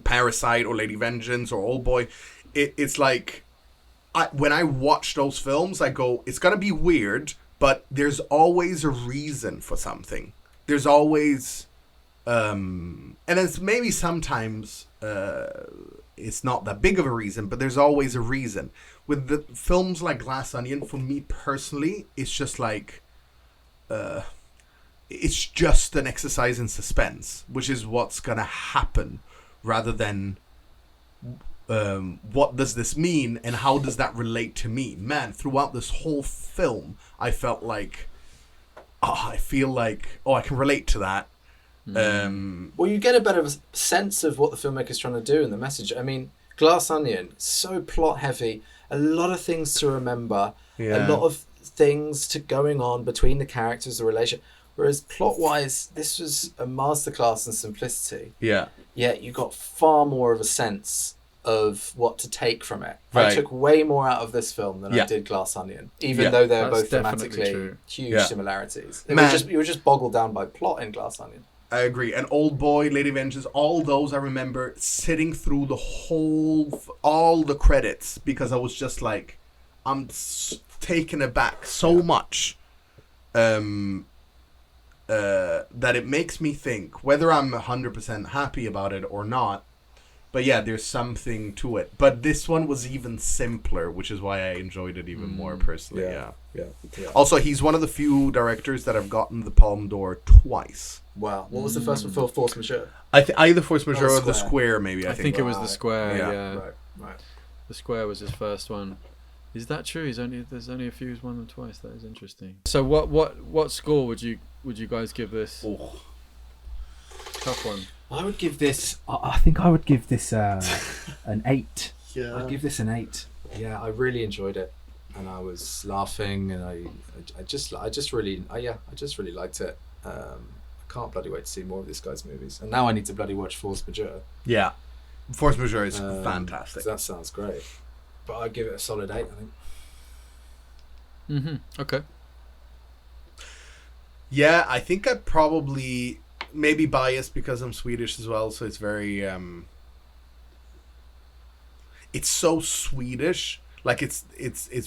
Parasite or Lady Vengeance or Old Boy. It's like, when I watch those films, I go, it's going to be weird, but there's always a reason for something. There's always, and it's maybe sometimes, it's not that big of a reason, but there's always a reason. With the films like Glass Onion, for me personally, it's just like, it's just an exercise in suspense, which is what's gonna happen, rather than what does this mean and how does that relate to me. Man, throughout this whole film, I felt like, I can relate to that. Well, you get a better sense of what the filmmaker's trying to do and the message. I mean, Glass Onion, so plot heavy, a lot of things to remember, a lot of things going on between the characters, the relation. Whereas plot-wise, this was a masterclass in simplicity. Yeah, you got far more of a sense of what to take from it. Right. I took way more out of this film than I did Glass Onion, even though they're both thematically huge similarities. You were just boggled down by plot in Glass Onion. I agree. And Old Boy, Lady Vengeance, all those I remember sitting through all the credits because I was just like, I'm taken aback so much that it makes me think whether I'm 100% happy about it or not. But yeah, there's something to it. But this one was even simpler, which is why I enjoyed it even more personally. Yeah. Also, he's one of the few directors that have gotten the Palme d'Or twice. Wow. What was the first one for? Force Majeure? Either Force Majeure or The Square, maybe. I think it was The Square, yeah. Right. The Square was his first one. Is that true? There's only a few who's won them twice. That is interesting. So what score would you guys give this? Oh. Tough one. I would give this... I think I would give this an 8. Yeah. I'd give this an 8. Yeah, I really enjoyed it. And I was laughing, and I just really liked it. I can't bloody wait to see more of this guy's movies. And now I need to bloody watch Force Majeure. Yeah. Force Majeure is fantastic. That sounds great. But I'd give it a solid 8, I think. Mm-hmm. Okay. Yeah, I think I'd probably... maybe biased because I'm Swedish as well, so it's very it's so Swedish, like it's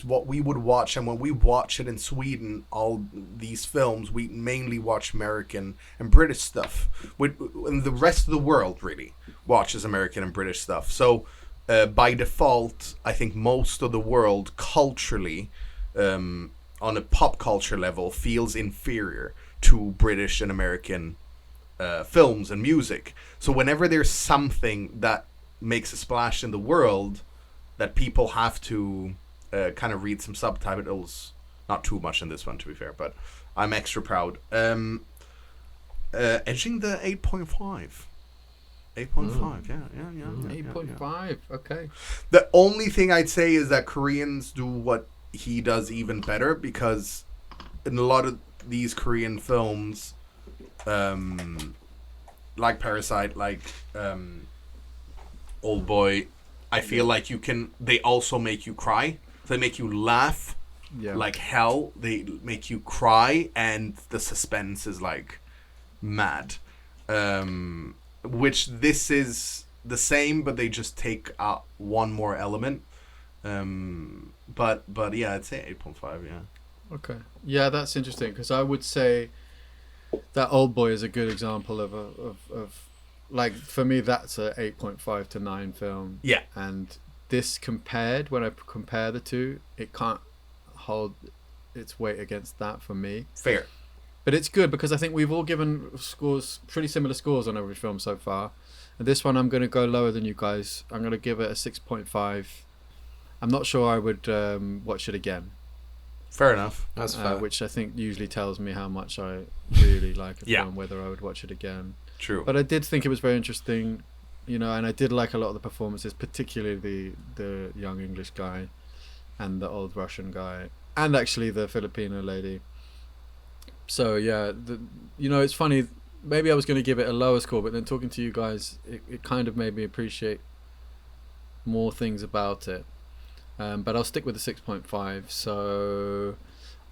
what we would watch. And when we watch it in Sweden, all these films, we mainly watch American and British stuff, and the rest of the world really watches American and British stuff. So by default, I think most of the world culturally, on a pop culture level, feels inferior to British and American films and music. So whenever there's something that makes a splash in the world, that people have to kind of read some subtitles, not too much in this one to be fair, but I'm extra proud. Edging the 8.5. 8.5, yeah. 8.5, okay. The only thing I'd say is that Koreans do what he does even better, because in a lot of these Korean films, like Parasite, like Old Boy, I feel like they also make you cry. They make you laugh like hell. They make you cry, and the suspense is like mad. Which this is the same, but they just take out one more element. But yeah, I'd say 8.5. Yeah. Okay. Yeah, that's interesting, because I would say that Old Boy is a good example of like, for me, that's a 8.5 to 9 film. Yeah. And this when I compare the two, it can't hold its weight against that for me. Fair. But it's good, because I think we've all given pretty similar scores on every film so far. And this one, I'm going to go lower than you guys. I'm going to give it a 6.5. I'm not sure I would watch it again. Fair enough. That's fair. Which I think usually tells me how much I really like a film, whether I would watch it again. True. But I did think it was very interesting, and I did like a lot of the performances, particularly the young English guy and the old Russian guy, and actually the Filipino lady. So yeah, it's funny. Maybe I was going to give it a lower score, but then talking to you guys, it kind of made me appreciate more things about it. But I'll stick with the 6.5. So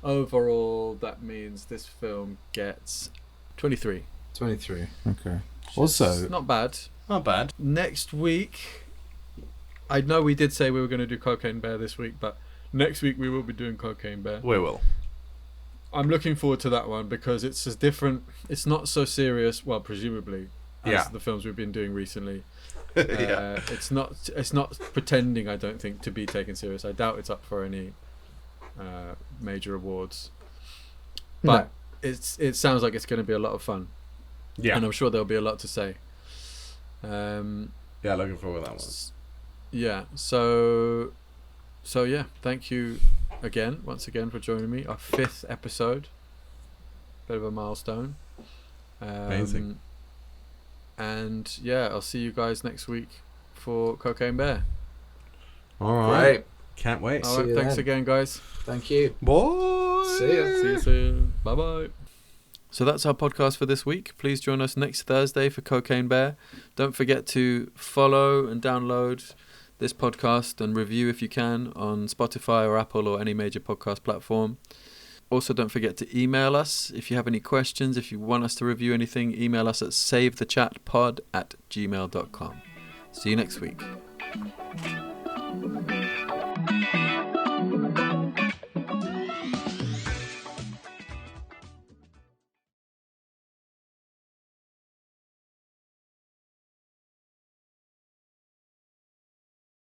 overall, that means this film gets 23. 23. Okay. Also, Not bad. Not bad. Next week, I know we did say we were going to do Cocaine Bear this week, but next week we will be doing Cocaine Bear. We will. I'm looking forward to that one, because it's as different. It's not so serious, well, presumably, as the films we've been doing recently. Yeah. It's not pretending, I don't think, to be taken serious. I doubt it's up for any major awards, but it sounds like it's going to be a lot of fun. Yeah. And I'm sure there'll be a lot to say. Yeah, looking forward to that one. Yeah. So yeah, thank you once again for joining me. Our 5th episode. Bit of a milestone. Amazing. And yeah, I'll see you guys next week for Cocaine Bear. All right. Can't wait. All right, thanks again, guys. Thank you. Boy. See ya. See you soon. Bye-bye. So that's our podcast for this week. Please join us next Thursday for Cocaine Bear. Don't forget to follow and download this podcast and review if you can on Spotify or Apple or any major podcast platform. Also, don't forget to email us if you have any questions. If you want us to review anything, email us at savethechatpod@gmail.com. See you next week.